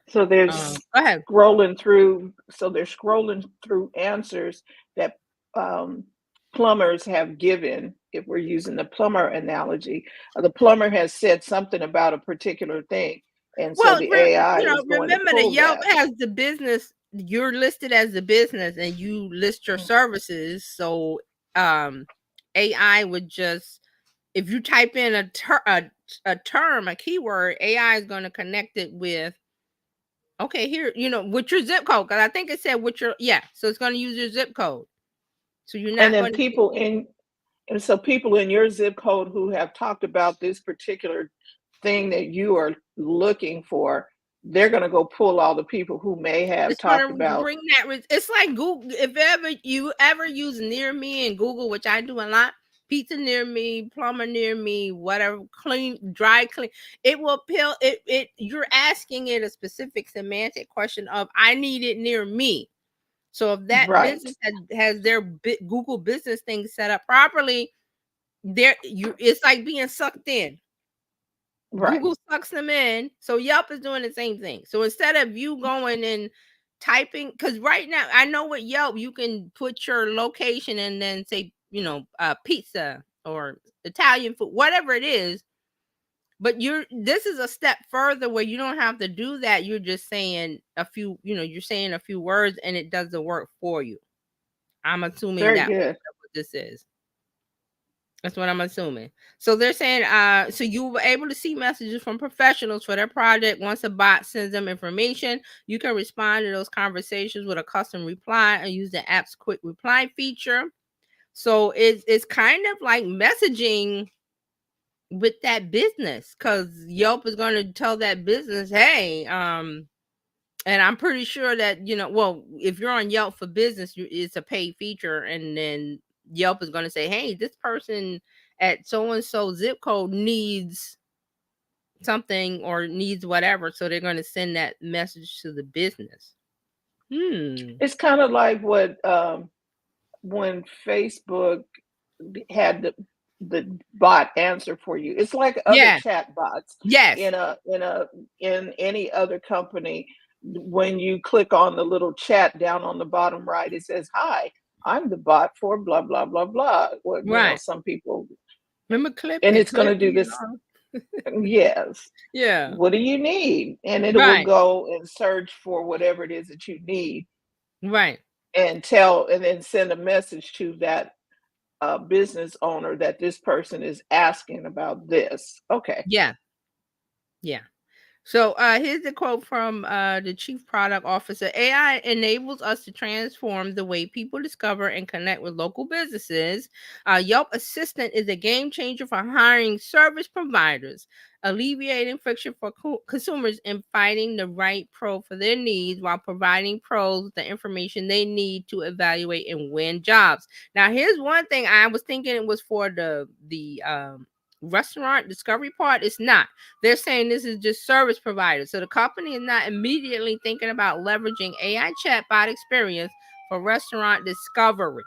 So they're go ahead. scrolling through. So they're scrolling through answers that plumbers have given. If we're using the plumber analogy, the plumber has said something about a particular thing, and so the AI is going remember to pull that Yelp that. has the business. You're listed as the business, and you list your services. So AI would just, if you type in a term, a keyword, AI is going to connect it with, okay, here, with your zip code, because I think it said with your, so it's going to use your zip code. So you're not, and then people in your zip code who have talked about this particular thing that you are looking for, they're going to go pull all the people who may have talked about. Bring that. It's like Google. If you ever use Near Me in Google, which I do a lot, pizza near me, plumber near me, whatever, dry clean, it will appeal. You're asking it a specific semantic question of, I need it near me. So if that business has their Google business thing set up properly, it's like being sucked in. Right. Google sucks them in. So Yelp is doing the same thing. So instead of you going and typing, because right now I know with Yelp you can put your location and then say, pizza or Italian food, whatever it is. But this is a step further where you don't have to do that. You're just saying you're saying a few words and it does the work for you. I'm assuming that's what this is. That's what I'm assuming. So they're saying, so you were able to see messages from professionals for their project. Once a bot sends them information, you can respond to those conversations with a custom reply and use the app's quick reply feature. So it's kind of like messaging with that business, because Yelp is going to tell that business, hey, and I'm pretty sure that, if you're on Yelp for business, it's a paid feature, and then Yelp is going to say, hey, this person at so-and-so zip code needs something or needs whatever. So they're going to send that message to the business. It's kind of like what when Facebook had the bot answer for you. It's like other chat bots. Yes. In any other company, when you click on the little chat down on the bottom right, it says, hi, I'm the bot for blah blah blah blah. Well, Right. some people, Remember Clip and and it's going to do Clippy and this. all? Yes. Yeah. What do you need? And it will Right. go and search for whatever it is that you need, Right. and then send a message to that business owner that this person is asking about this. Okay. Yeah. Yeah. So here's a quote from the chief product officer. AI enables us to transform the way people discover and connect with local businesses. Yelp Assistant is a game changer for hiring service providers, alleviating friction for consumers and finding the right pro for their needs while providing pros with the information they need to evaluate and win jobs. Now, here's one thing I was thinking it was for the restaurant discovery part. It's not. They're saying this is just service providers. So the company is not immediately thinking about leveraging AI chatbot experience for restaurant discovery.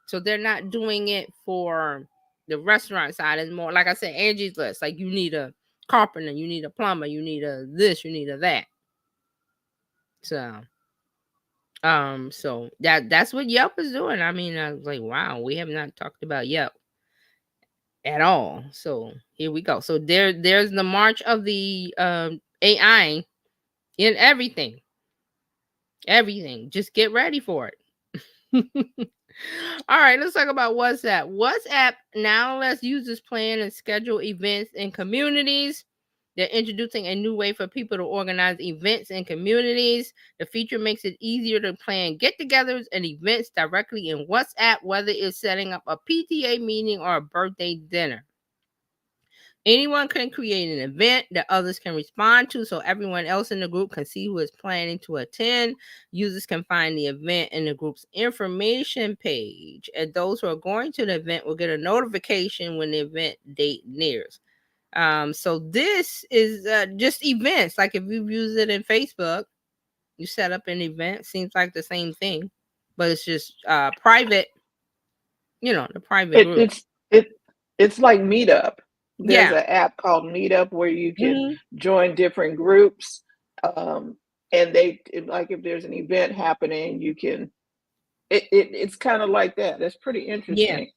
So they're not doing it for the restaurant side. It's more like I said, Angie's List. Like you need a carpenter, you need a plumber, you need a this, you need a that. So that's what Yelp is doing. I mean, I was like, wow, we have not talked about Yelp at all. So here we go. So there's the march of the AI in everything. Everything. Just get ready for it. All right, let's talk about WhatsApp. WhatsApp now lets users plan and schedule events in communities. They're introducing a new way for people to organize events in communities. The feature makes it easier to plan get-togethers and events directly in WhatsApp, whether it's setting up a PTA meeting or a birthday dinner. Anyone can create an event that others can respond to so everyone else in the group can see who is planning to attend. Users can find the event in the group's information page, and those who are going to the event will get a notification when the event date nears. So this is just events. Like if you use it in Facebook, you set up an event. Seems like the same thing, but it's just private. The private It, group. it's it it's like Meetup. There's Yeah. an app called Meetup where you can Hmm. join different groups, and like if there's an event happening, you can. It's kind of like that. That's pretty Yeah. interesting.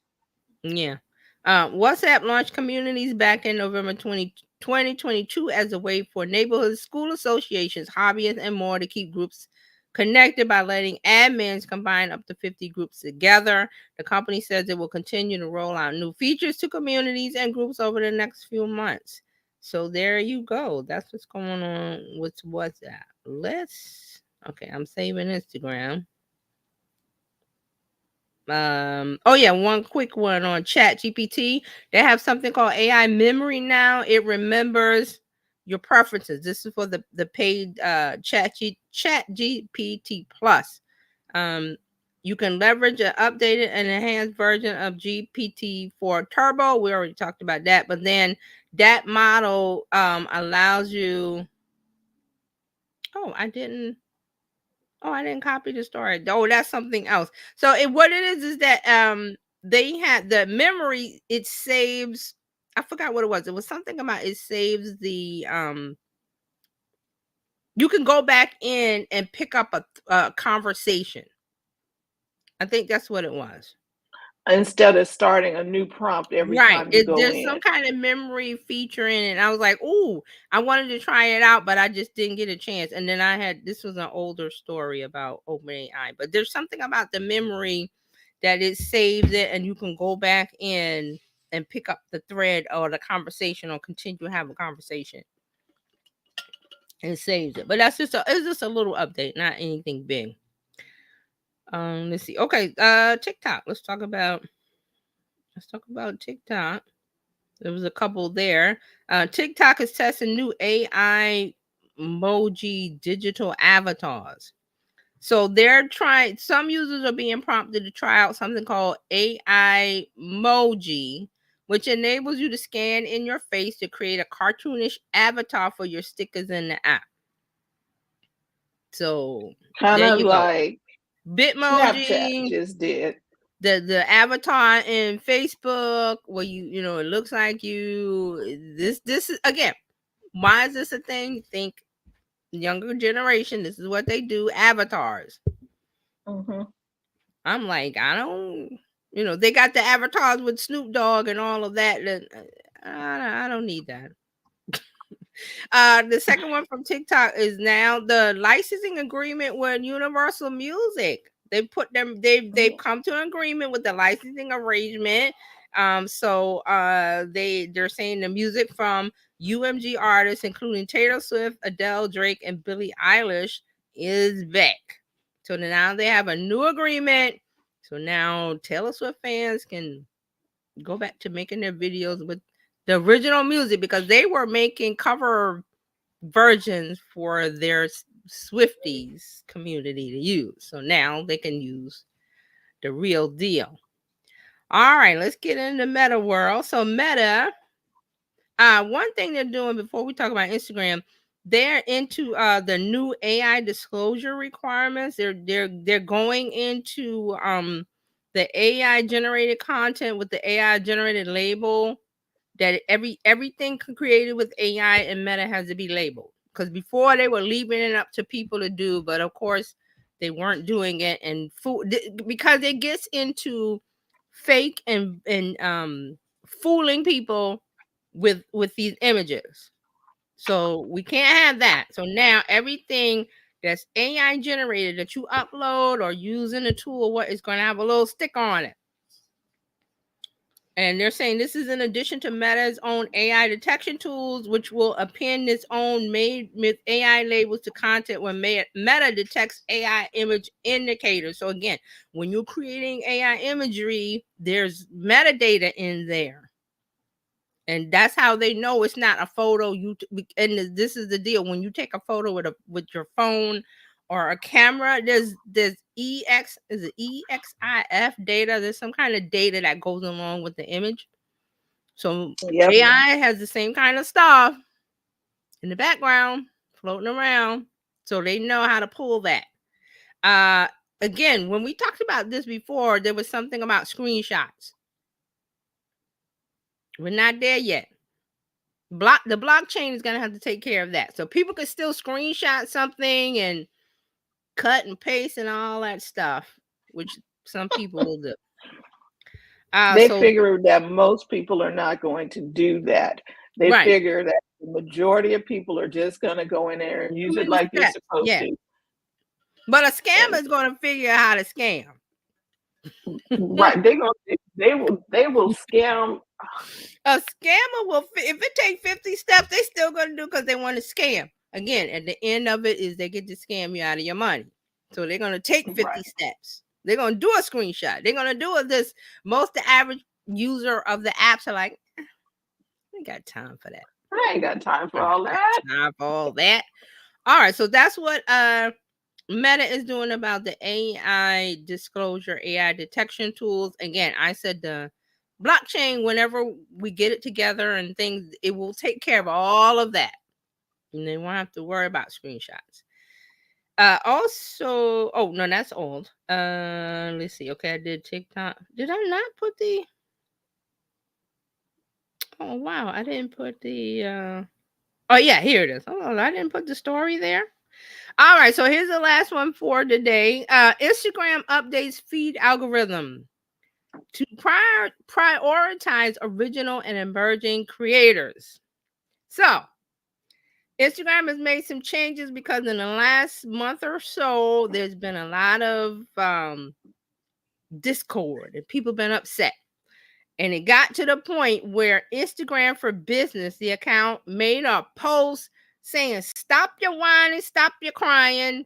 Yeah. WhatsApp launched communities back in November 2022 as a way for neighborhoods, school associations, hobbyists, and more to keep groups connected by letting admins combine up to 50 groups together. The company says it will continue to roll out new features to communities and groups over the next few months. So there you go. That's what's going on with WhatsApp. Okay, I'm saving Instagram. Oh yeah, one quick one on Chat GPT. They have something called AI memory now. It remembers your preferences. This is for the paid Chat GPT Plus. You can leverage an updated and enhanced version of GPT for Turbo. We already talked about that, but then that model allows you. Oh, I didn't copy the story. Oh, that's something else. So what it is that they had the memory. It saves. I forgot what it was. It was something about it saves the You can go back in and pick up a conversation. I think that's what it was. Instead of starting a new prompt every Right. time you go There's some in. kind of memory feature in it. And I was like, "Ooh, I wanted to try it out, but I just didn't get a chance." And then this was an older story about OpenAI, but there's something about the memory that it saves it, and you can go back in and pick up the thread or the conversation or continue to have a conversation and saves it. But it's just a little update, not anything big. Let's see. Okay, TikTok. Let's talk about TikTok. There was a couple there. TikTok is testing new AI emoji digital avatars. So some users are being prompted to try out something called AI emoji, which enables you to scan in your face to create a cartoonish avatar for your stickers in the app. So Kind there of you go. like Snapchat Bitmoji, just did. the avatar in Facebook where it looks like you. This is again. Why is this a thing? Think younger generation. This is what they do. Avatars. Hmm. I'm like, I don't, they got the avatars with Snoop Dogg and all of that. I don't need that. The second one from TikTok is now the licensing agreement with Universal Music. They've come to an agreement with the licensing arrangement. They're saying the music from UMG artists, including Taylor Swift, Adele, Drake, and Billie Eilish, is back. So now they have a new agreement. So now Taylor Swift fans can go back to making their videos with the original music, because they were making cover versions for their Swifties community to use. So now they can use the real deal. All right, let's get into Meta world. So Meta, one thing they're doing before we talk about Instagram, they're into the new AI disclosure requirements. They're going into the AI generated content with the AI generated label, that everything created with AI and Meta has to be labeled. Because before they were leaving it up to people to do, but of course they weren't doing it, and because it gets into fake and fooling people with these images. So we can't have that. So now everything that's AI generated that you upload or using a tool, what is going to have a little sticker on it. And they're saying this is in addition to Meta's own AI detection tools, which will append its own made with AI labels to content when Meta detects AI image indicators. So again, when you're creating AI imagery, there's metadata in there. And that's how they know it's not a photo. And this is the deal: when you take a photo with your phone or a camera, there's EXIF data. There's some kind of data that goes along with the image. So Yep. AI has the same kind of stuff in the background floating around, so they know how to pull that. Again, when we talked about this before, there was something about screenshots. We're not there yet. The blockchain is going to have to take care of that. So people can still screenshot something and cut and paste and all that stuff, which some people will do. They figure that most people are not going to do that. They right. figure that the majority of people are just going to go in there and use it like they're supposed to. But a scammer is going to figure out how to scam. Right. They will scam. A scammer will, if it takes 50 steps, they still going to do, because they want to scam. Again, at the end of it is they get to scam you out of your money. So they're going to take 50 steps. They're going to do a screenshot. They're going to do this. Most the average user of the apps are like, I ain't got time for that. I ain't got time for all that. Time for all that. All right. So that's what Meta is doing about the AI disclosure, AI detection tools. Again, I said the blockchain, whenever we get it together and things, it will take care of all of that. And they won't have to worry about screenshots. Also, oh no, that's old. Let's see. Okay, I did TikTok. Did I not put the? Oh wow, I didn't put the. Oh yeah, here it is. Oh, I didn't put the story there. All right, so here's the last one for today. Instagram updates feed algorithm to prioritize original and emerging creators. So Instagram has made some changes because in the last month or so, there's been a lot of discord and people been upset. And it got to the point where Instagram for Business, the account, made a post saying, stop your whining, stop your crying.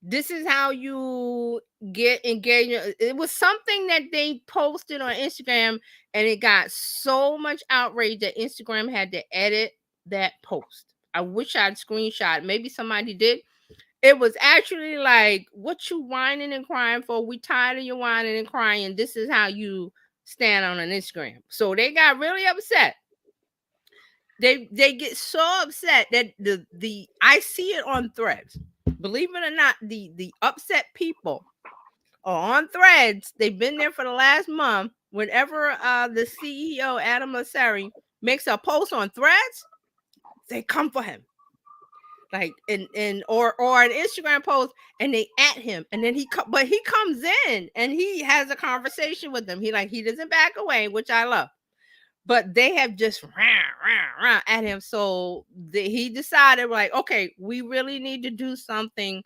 This is how you get engagement. It was something that they posted on Instagram, and it got so much outrage that Instagram had to edit that post. I wish I'd screenshot. Maybe somebody did. It was actually like, what you whining and crying for? We tired of you whining and crying. This is how you stand on an Instagram. So they got really upset. They get so upset that the I see it on Threads. Believe it or not, the upset people are on Threads. They've been there for the last month. Whenever the CEO Adam Mosseri makes a post on Threads, they come for him. like or an Instagram post, and they at him, and then but he comes in and he has a conversation with them. He doesn't back away, which I love. But they have just rah, at him. So he decided, like, okay, we really need to do something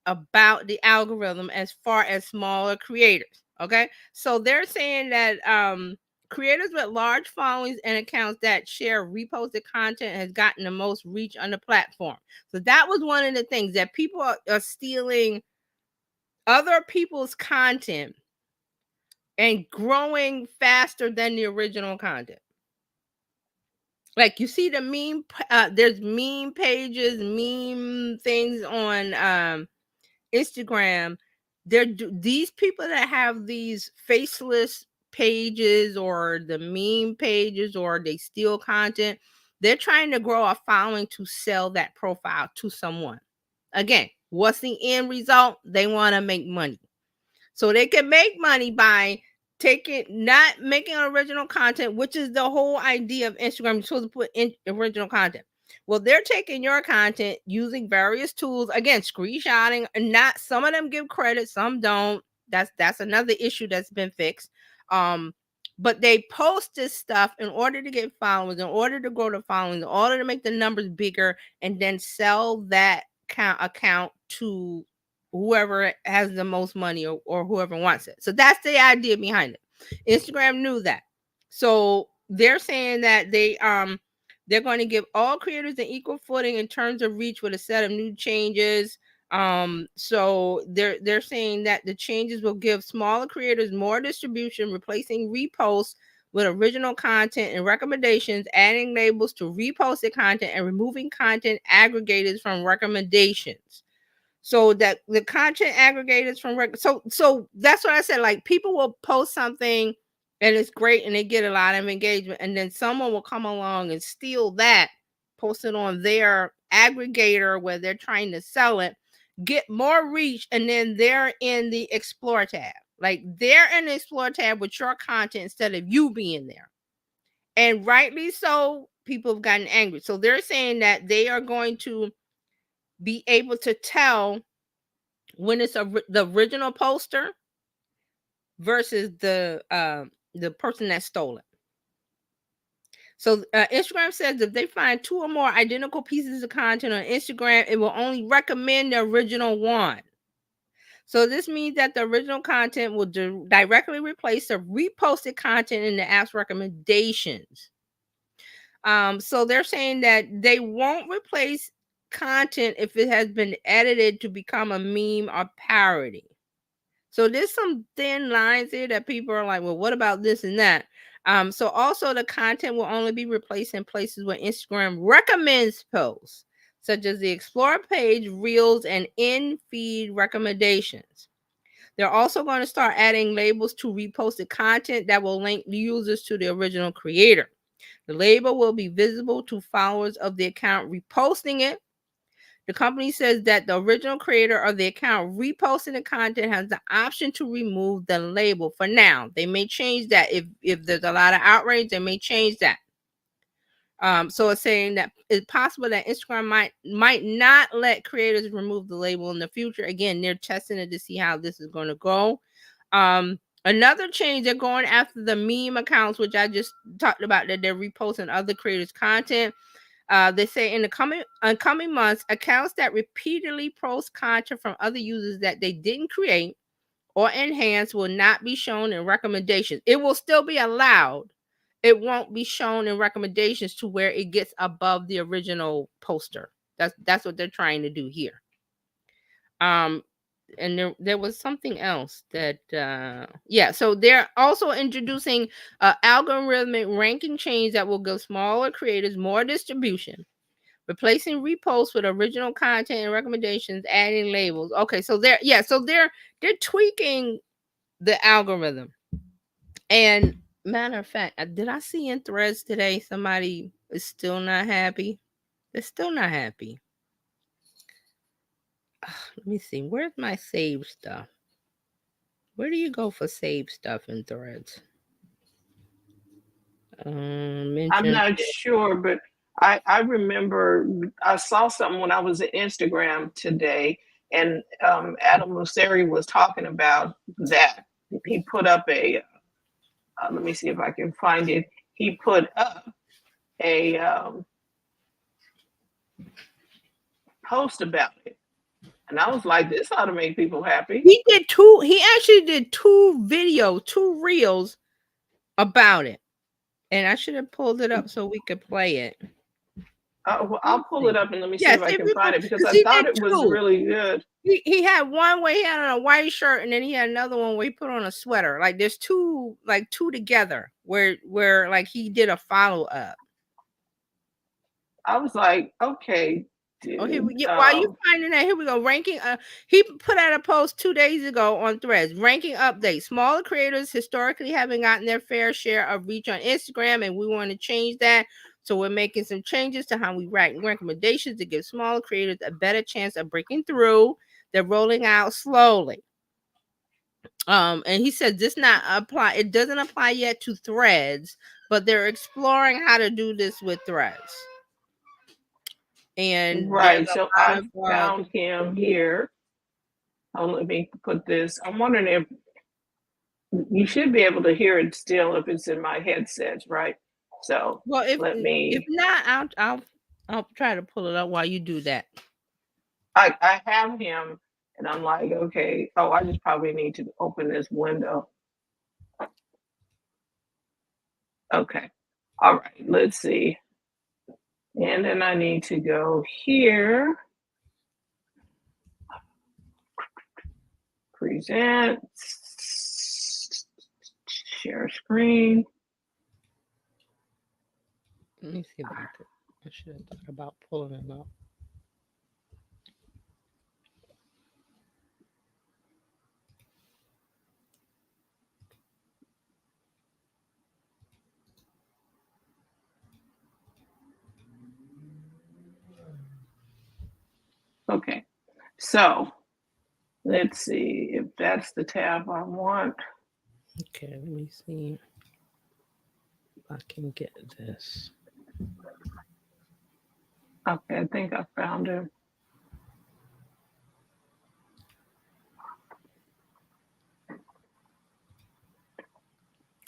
about the algorithm as far as smaller creators. Okay. So they're saying that creators with large followings and accounts that share reposted content has gotten the most reach on the platform. So that was one of the things, that people are stealing other people's content and growing faster than the original content. Like, you see the meme, there's meme pages, meme things on Instagram. These people that have these faceless pages or the meme pages, or they steal content, they're trying to grow a following to sell that profile to someone. Again, what's the end result? They want to make money. So they can make money by not making original content, which is the whole idea of Instagram. You're supposed to put in original content. Well, they're taking your content using various tools, again, screenshotting, and not, some of them give credit, some don't. That's another issue that's been fixed. But they post this stuff in order to get followers, in order to grow the following, in order to make the numbers bigger, and then sell that account to whoever has the most money, or whoever wants it. So that's the idea behind it. Instagram knew that. So they're saying that they're going to give all creators an equal footing in terms of reach with a set of new changes. So they're saying that the changes will give smaller creators more distribution, replacing reposts with original content and recommendations, adding labels to reposted content, and removing content aggregators from recommendations. So that the content aggregators from so that's what I said. Like, people will post something and it's great and they get a lot of engagement, and then someone will come along and steal that, post it on their aggregator where they're trying to sell it, get more reach, and then they're in the explore tab. Like, they're in the explore tab with your content instead of you being there. And rightly so, people have gotten angry. So they're saying that they are going to be able to tell when it's the original poster versus the person that stole it. So Instagram says if they find two or more identical pieces of content on Instagram, it will only recommend the original one. So this means that the original content will directly replace the reposted content in the app's recommendations. So they're saying that they won't replace content if it has been edited to become a meme or parody. So there's some thin lines here that people are like, well, what about this and that? So also the content will only be replaced in places where Instagram recommends posts, such as the Explore page, Reels, and in-feed recommendations. They're also going to start adding labels to reposted content that will link users to the original creator. The label will be visible to followers of the account reposting it. The company says that the original creator of the account reposting the content has the option to remove the label for now. They may change that if there's a lot of outrage. They may change that. So it's saying that it's possible that Instagram might not let creators remove the label in the future. Again, they're testing it to see how this is going to go. Another change, they're going after the meme accounts, which I just talked about, that they're reposting other creators' content. They say in the coming months, accounts that repeatedly post content from other users that they didn't create or enhance will not be shown in recommendations. It will still be allowed. It won't be shown in recommendations to where it gets above the original poster. That's what they're trying to do here. And there was something else that so they're also introducing algorithmic ranking change that will give smaller creators more distribution, replacing reposts with original content and recommendations, adding labels. Okay, so they're tweaking the algorithm. And matter of fact, did I see in threads today somebody is still not happy? They're still not happy. Let me see. Where's my save stuff? Where do you go for save stuff in threads? I'm not sure, but I remember I saw something when I was at Instagram today, and Adam Mosseri was talking about that. He put up let me see if I can find it. He put up a post about it, and I was like, "This ought to make people happy." He actually did two reels about it, and I should have pulled it up so we could play it. Well, I'll pull it up and let me see Yes, if I if can you find could, it because 'cause I he thought did it was two. really good. He had one where he had on a white shirt, and then he had another one where he put on a sweater. Like there's two together where like he did a follow up. I was like, okay, dude. Okay, while you finding that, here we go. Ranking. He put out a post 2 days ago on Threads. Ranking update. Smaller creators historically haven't gotten their fair share of reach on Instagram, and we want to change that. So we're making some changes to how we rank recommendations to give smaller creators a better chance of breaking through. They're rolling out slowly. And he said this not apply. It doesn't apply yet to Threads, but they're exploring how to do this with Threads. And right, so I found him here. Oh, let me put this. I'm wondering if you should be able to hear it still if it's in my headsets, right? So if not, I'll try to pull it up while you do that. I have him, and I'm like, okay. Oh, I just probably need to open this window. Okay. All right. Let's see. And then I need to go here. Present. Share screen. Let me see if I should have thought about pulling them up. Okay. So let's see if that's the tab I want. Okay, let me see if I can get this. Okay, I think I found him.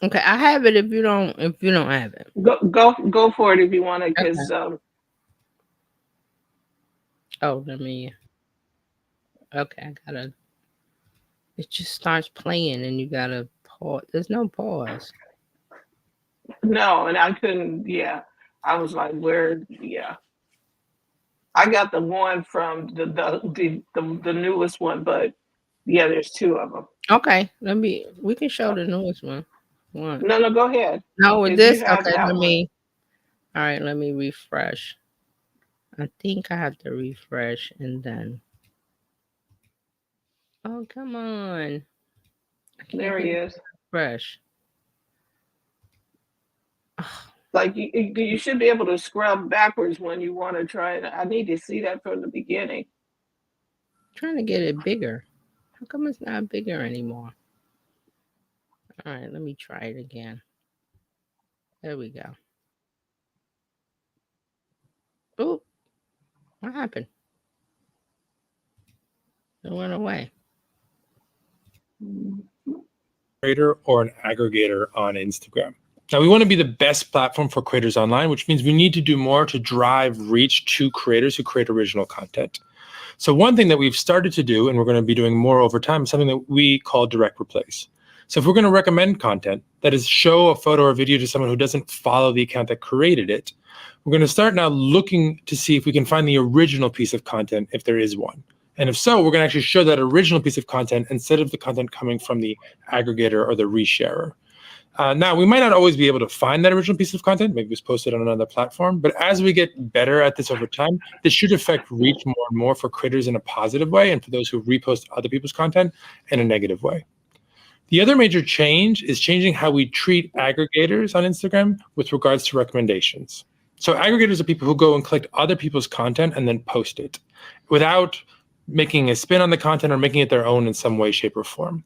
Okay, I have it if you don't have it. Go for it if you want it, because let me. Okay, I gotta. It just starts playing, and you gotta pause. There's no pause. No, and I couldn't. Yeah, I was like, where? Yeah, I got the one from the newest one, but yeah, there's two of them. Okay, we can show the newest one. No, go ahead. No, with this. Okay, all right, let me refresh. I think I have to refresh and then. Oh, come on. There he is. Refresh. Like you should be able to scrub backwards when you want to try it. I need to see that from the beginning. I'm trying to get it bigger. How come it's not bigger anymore? All right, let me try it again. There we go. Oh, what happened? It went away. Creator or an aggregator on Instagram. Now, we want to be the best platform for creators online, which means we need to do more to drive reach to creators who create original content. So one thing that we've started to do, and we're going to be doing more over time, is something that we call direct replace. So if we're going to recommend content, that is show a photo or video to someone who doesn't follow the account that created it, we're going to start now looking to see if we can find the original piece of content, if there is one. And if so, we're going to actually show that original piece of content instead of the content coming from the aggregator or the resharer. Now, we might not always be able to find that original piece of content. Maybe it was posted on another platform. But as we get better at this over time, this should affect reach more and more for creators in a positive way and for those who repost other people's content in a negative way. The other major change is changing how we treat aggregators on Instagram with regards to recommendations. So aggregators are people who go and collect other people's content and then post it without making a spin on the content or making it their own in some way, shape, or form.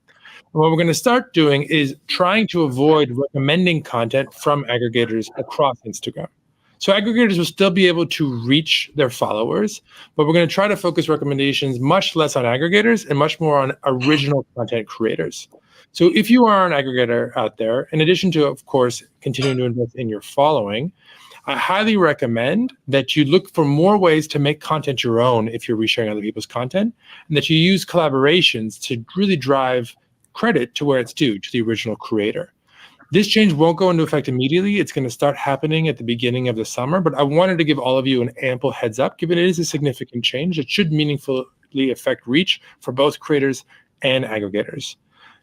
What we're going to start doing is trying to avoid recommending content from aggregators across Instagram. So aggregators will still be able to reach their followers, but we're going to try to focus recommendations much less on aggregators and much more on original content creators. So if you are an aggregator out there, in addition to, of course, continuing to invest in your following, I highly recommend that you look for more ways to make content your own if you're resharing other people's content, and that you use collaborations to really drive credit to where it's due, to the original creator. This change won't go into effect immediately. It's going to start happening at the beginning of the summer, but I wanted to give all of you an ample heads up, given it is a significant change. It should meaningfully affect reach for both creators and aggregators.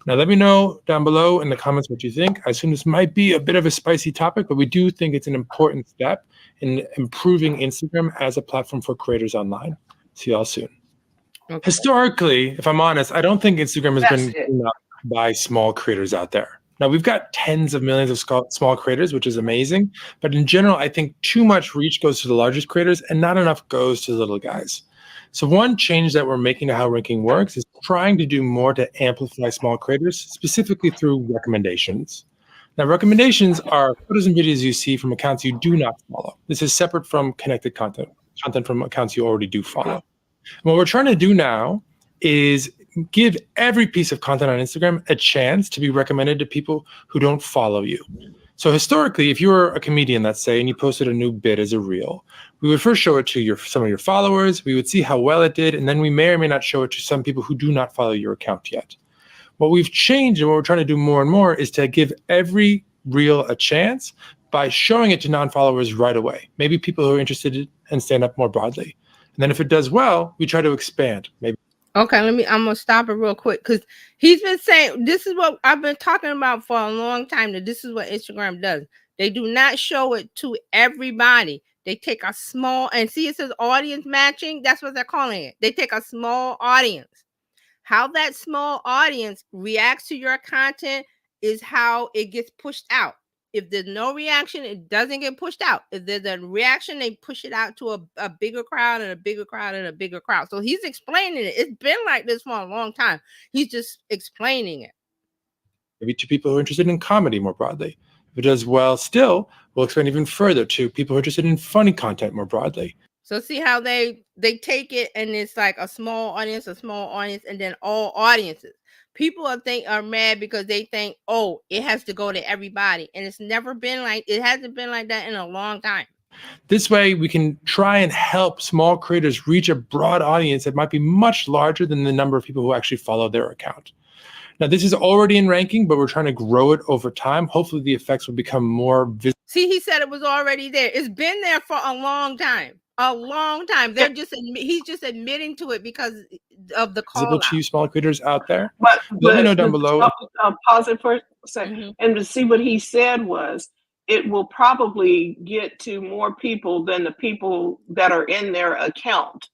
Now, let me know down below in the comments what you think. I assume this might be a bit of a spicy topic, but we do think it's an important step in improving Instagram as a platform for creators online. See y'all soon. Okay. Historically, if I'm honest, I don't think Instagram has been cleaned up by small creators out there. Now, we've got tens of millions of small creators, which is amazing. But in general, I think too much reach goes to the largest creators and not enough goes to the little guys. So one change that we're making to how ranking works is trying to do more to amplify small creators, specifically through recommendations. Now, recommendations are photos and videos you see from accounts you do not follow. This is separate from connected content from accounts you already do follow. And what we're trying to do now is give every piece of content on Instagram a chance to be recommended to people who don't follow you. So historically, if you were a comedian, let's say, and you posted a new bit as a reel, we would first show it to some of your followers, we would see how well it did, and then we may or may not show it to some people who do not follow your account yet. What we've changed and what we're trying to do more and more is to give every reel a chance by showing it to non-followers right away, maybe people who are interested in stand up more broadly. And then if it does well, we try to expand. Maybe. Okay, I'm gonna stop it real quick because he's been saying this is what I've been talking about for a long time, that this is what Instagram does. They do not show it to everybody. They take a small, and see, it says audience matching. That's what they're calling it. They take a small audience. How that small audience reacts to your content is how it gets pushed out. If there's no reaction, it doesn't get pushed out. If there's a reaction, they push it out to a bigger crowd and a bigger crowd and a bigger crowd. So he's explaining it. It's been like this for a long time. He's just explaining it. Maybe to people who are interested in comedy more broadly. If it does well still, we'll expand even further to people who are interested in funny content more broadly. So see how they take it, and it's like a small audience, and then all audiences. People are mad because they think, oh, it has to go to everybody. And it hasn't been like that in a long time. This way, we can try and help small creators reach a broad audience that might be much larger than the number of people who actually follow their account. Now, this is already in ranking, but we're trying to grow it over time. Hopefully, the effects will become more visible. See, he said it was already there. It's been there for a long time. A long time. He's just admitting to it because of the call visible to you small creators out there. But let me know down below. Pause it for a second. Mm-hmm. And to see what he said was, it will probably get to more people than the people that are in their account.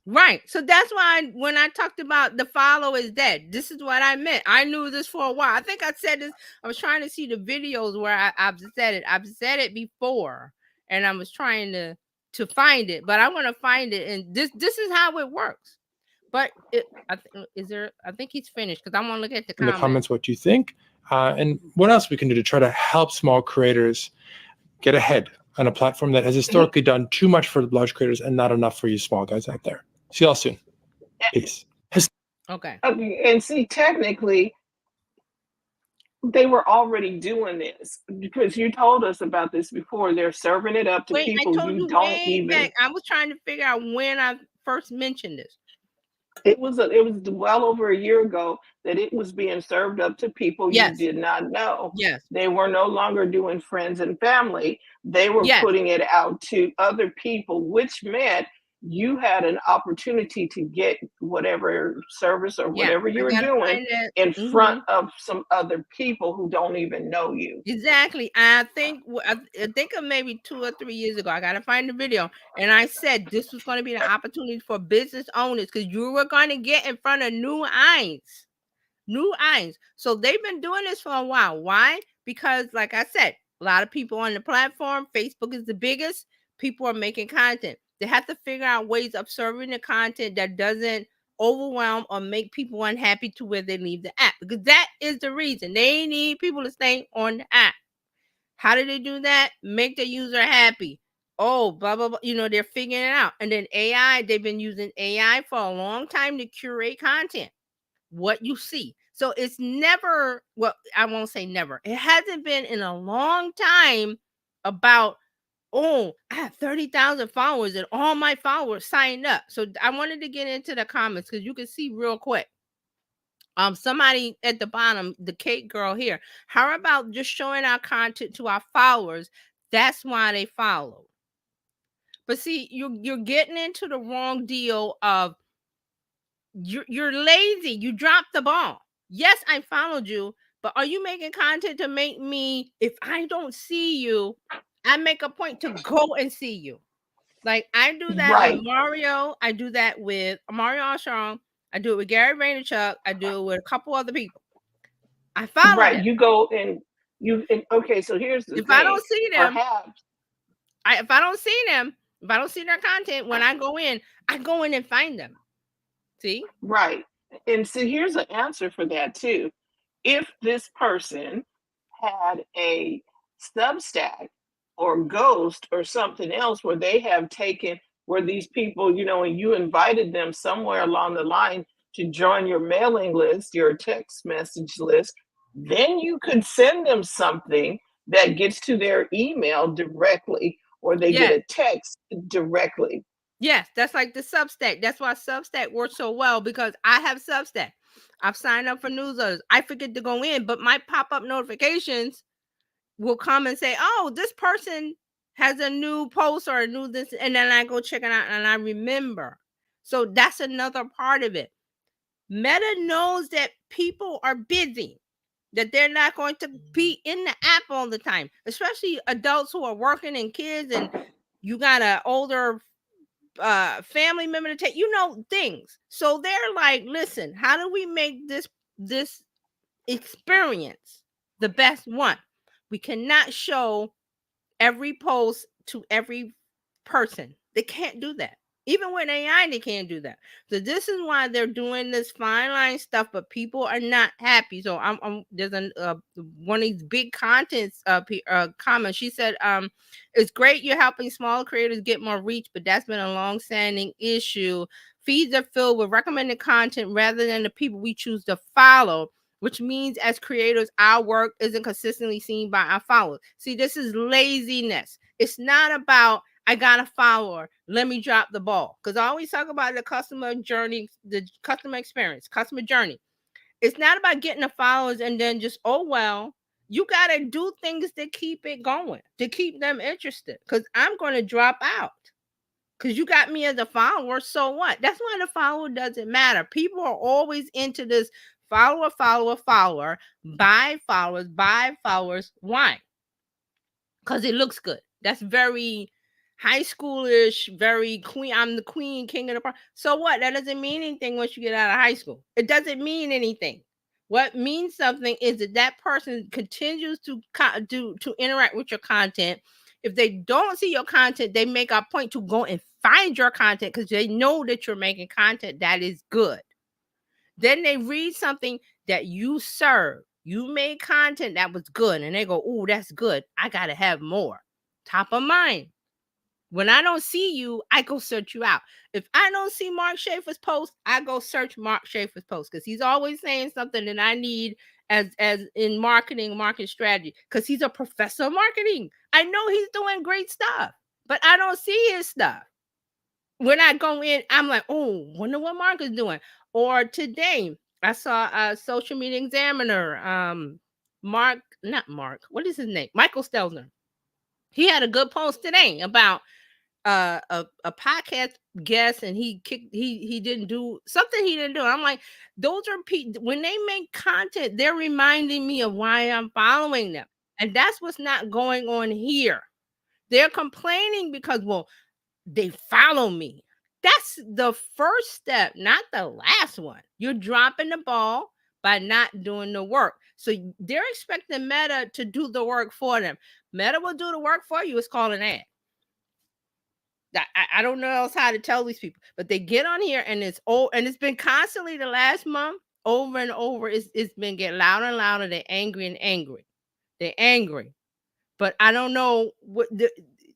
Right. So that's why when I talked about the follow is dead, this is what I meant. I knew this for a while. I think I said this. I was trying to see the videos where I've said it. I've said it before, and I was trying to find it, but I want to find it. And this is how it works. But I think he's finished because I want to look at the comments what you think and what else we can do to try to help small creators get ahead on a platform that has historically done too much for large creators and not enough for you small guys out there. See y'all soon. Peace. Okay. And see, technically, they were already doing this because you told us about this before. They're serving it up to people you don't even. I was trying to figure out when I first mentioned this. It was well over a year ago that it was being served up to people you did not know. Yes. They were no longer doing friends and family. They were putting it out to other people, which meant you had an opportunity to get whatever service or whatever you were doing in front of some other people who don't even know you. Exactly. I think of maybe 2 or 3 years ago, I got to find the video. And I said this was going to be the opportunity for business owners because you were going to get in front of new eyes. So they've been doing this for a while. Why? Because like I said, a lot of people on the platform, Facebook is the biggest. People are making content. They have to figure out ways of serving the content that doesn't overwhelm or make people unhappy to where they leave the app. Because that is the reason. They need people to stay on the app. How do they do that? Make the user happy. oh, blah, blah, blah. They're figuring it out. And then AI, they've been using AI for a long time to curate content, what you see. So it's never, well, I won't say never. It hasn't been in a long time about, oh, I have 30,000 followers and all my followers signed up. So I wanted to get into the comments because you can see real quick. Somebody at the bottom, the cake girl here, how about just showing our content to our followers? That's why they follow. But see, you're getting into the wrong deal of you're lazy. You dropped the ball. Yes, I followed you, but are you making content to make me, if I don't see you, I make a point to go and see you. Like I do that with Right. Mario. I do that with Mario Armstrong. I do it with Gary Vaynerchuk. I do it with a couple other people. I follow Right. them. You go and okay, so here's the If I don't thing. see them, Perhaps if I don't see them, if I don't see their content, when I go in and find them. See? right. And see, here's an answer for that too. If this person had a Substack or Ghost or something else where they have taken where these people, and you invited them somewhere along the line to join your mailing list, your text message list, then you could send them something that gets to their email directly or they get Yes. a text directly. Yes, that's like the Substack. That's why Substack works so well because I have Substack. I've signed up for newsletters. I forget to go in, but my pop-up notifications will come and say, oh, this person has a new post or a new this, and then I go check it out and I remember. So that's another part of it. Meta knows that people are busy, that they're not going to be in the app all the time, especially adults who are working and kids, and you got an older family member to take, things. So they're like, listen, how do we make this experience the best one? We cannot show every post to every person. They can't do that. Even with AI, they can't do that. So this is why they're doing this fine line stuff, but people are not happy. So there's one of these big contents comments. She said, it's great you're helping smaller creators get more reach, but that's been a long-standing issue. Feeds are filled with recommended content rather than the people we choose to follow, which means as creators, our work isn't consistently seen by our followers. See, this is laziness. It's not about, I got a follower, let me drop the ball. Because I always talk about the customer journey, the customer experience, customer journey. It's not about getting the followers and then just, oh, well, you got to do things to keep it going, to keep them interested. Because I'm going to drop out. Because you got me as a follower, so what? That's why the follower doesn't matter. People are always into this follower, buy followers. Why? Because it looks good. That's very high schoolish, very queen. I'm the queen, king of the party. So what? That doesn't mean anything once you get out of high school. It doesn't mean anything. What means something is that person continues to interact with your content. If they don't see your content, they make a point to go and find your content because they know that you're making content that is good. Then they read something that you serve. You made content that was good, and they go, "Oh, that's good. I gotta have more." Top of mind. When I don't see you, I go search you out. If I don't see Mark Schaefer's post, I go search Mark Schaefer's post because he's always saying something that I need as in marketing strategy because he's a professor of marketing. I know he's doing great stuff, but I don't see his stuff. When I go in, I'm like, oh, wonder what Mark is doing. Or today, I saw a social media examiner, not Mark, what is his name? Michael Stelzner. He had a good post today about a podcast guest, and he didn't do something he didn't do. I'm like, those are people when they make content, they're reminding me of why I'm following them, and that's what's not going on here. They're complaining because, well, they follow me. That's the first step, not the last one. You're dropping the ball by not doing the work. So they're expecting Meta to do the work for them. Meta will do the work for you. It's called an ad. I don't know else how to tell these people, but they get on here and it's been constantly the last month over and over. It's been getting louder and louder. They're angry and angry. They're angry, but I don't know what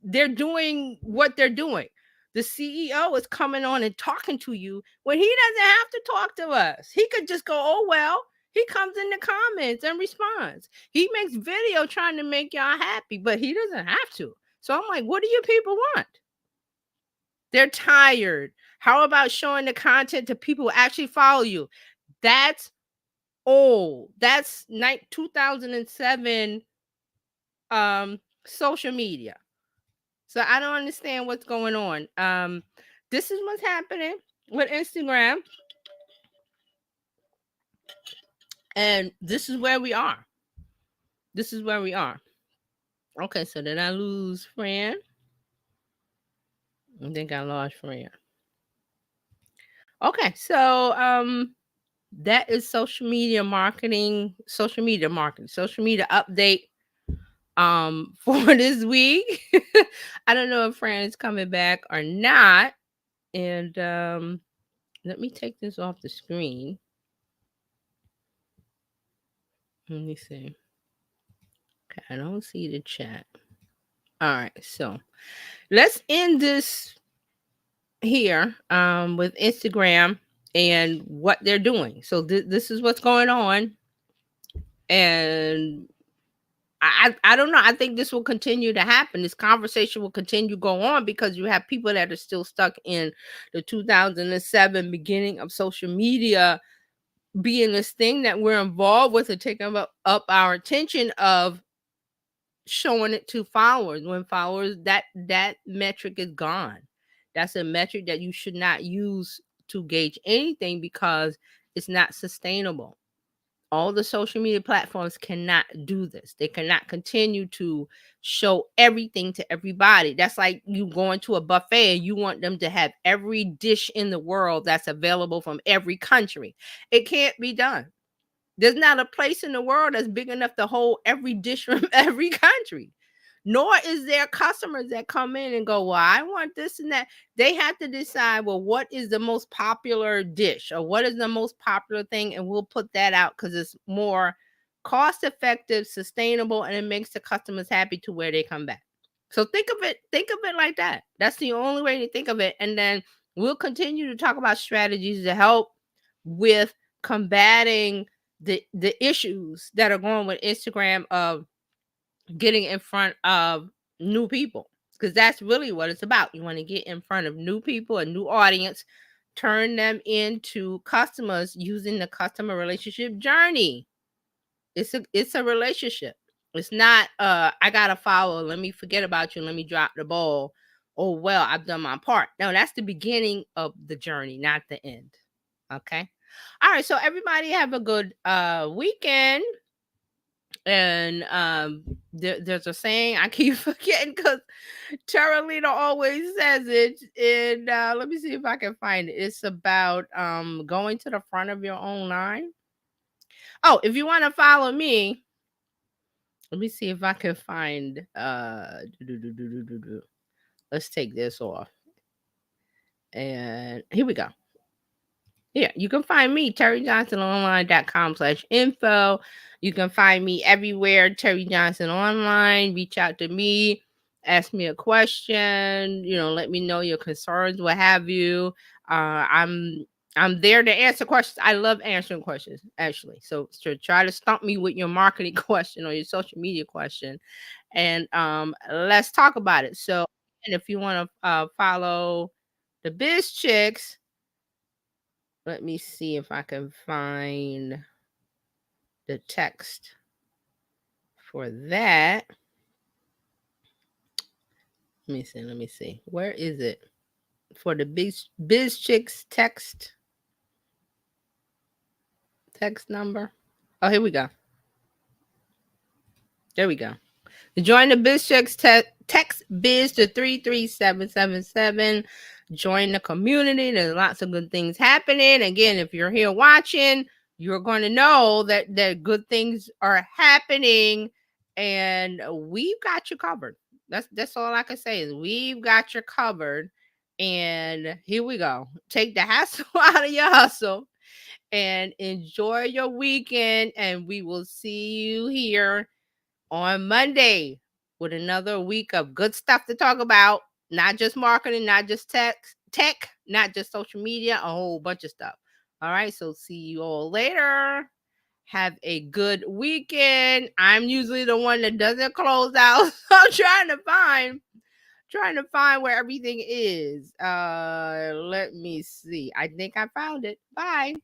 they're doing what they're doing. The CEO is coming on and talking to you when he doesn't have to talk to us. He could just go, oh, well, he comes in the comments and responds. He makes video trying to make y'all happy, but he doesn't have to. So I'm like, what do you people want? They're tired. How about showing the content to people who actually follow you? That's old. That's 2007 social media. So I don't understand what's going on. This is what's happening with Instagram. And this is where we are. This is where we are. Okay, so did I lose Fran? I think I lost Fran. Okay, so that is social media marketing, social media update for this week. I don't know if Fran is coming back or not. And let me take this off the screen. Let me see. Okay, I don't see the chat. All right, so let's end this here with Instagram and what they're doing. So this is what's going on. And I don't know. I think this will continue to happen. This conversation will continue to go on because you have people that are still stuck in the 2007 beginning of social media being this thing that we're involved with and taking up our attention of showing it to followers. When followers, that metric is gone. That's a metric that you should not use to gauge anything because it's not sustainable. All the social media platforms cannot do this. They cannot continue to show everything to everybody. That's like you going to a buffet and you want them to have every dish in the world that's available from every country. It can't be done. There's not a place in the world that's big enough to hold every dish from every country. Nor is there customers that come in and go, well, I want this and that. They have to decide, well, what is the most popular dish or what is the most popular thing? And we'll put that out because it's more cost effective, sustainable, and it makes the customers happy to where they come back. So think of it like that. That's the only way to think of it. And then we'll continue to talk about strategies to help with combating the issues that are going with Instagram of getting in front of new people, because that's really what it's about. You want to get in front of new people, a new audience, turn them into customers using the customer relationship journey. It's a relationship. It's not I gotta follow, let me forget about you, let me drop the ball. Oh well, I've done my part. No, that's the beginning of the journey, not the end. Okay. All right, so everybody have a good weekend. And there's a saying I keep forgetting because Terrilena always says it. And let me see if I can find it. It's about going to the front of your own line. Oh, if you want to follow me, let me see if I can find let's take this off. And here we go. Yeah, you can find me, terryjohnsononline.com/info. You can find me everywhere, Terry Johnson Online. Reach out to me, ask me a question, let me know your concerns, what have you. I'm there to answer questions. I love answering questions, actually. So try to stump me with your marketing question or your social media question, and let's talk about it. So, and if you want to follow the Biz Chicks, let me see if I can find the text for that. Let me see. Where is it? For the Biz Chicks text number. Oh, here we go. There we go. To join the Biz Chicks, text Biz to 33777. Join the community. There's lots of good things happening. Again, if you're here watching, you're going to know that good things are happening, and we've got you covered. That's all I can say is we've got you covered. And here we go. Take the hassle out of your hustle and enjoy your weekend. And we will see you here on Monday with another week of good stuff to talk about. Not just marketing, not just tech, not just social media, a whole bunch of stuff. All right, so see you all later. Have a good weekend. I'm usually the one that doesn't close out. I'm trying to find where everything is. Let me see. I think I found it. Bye.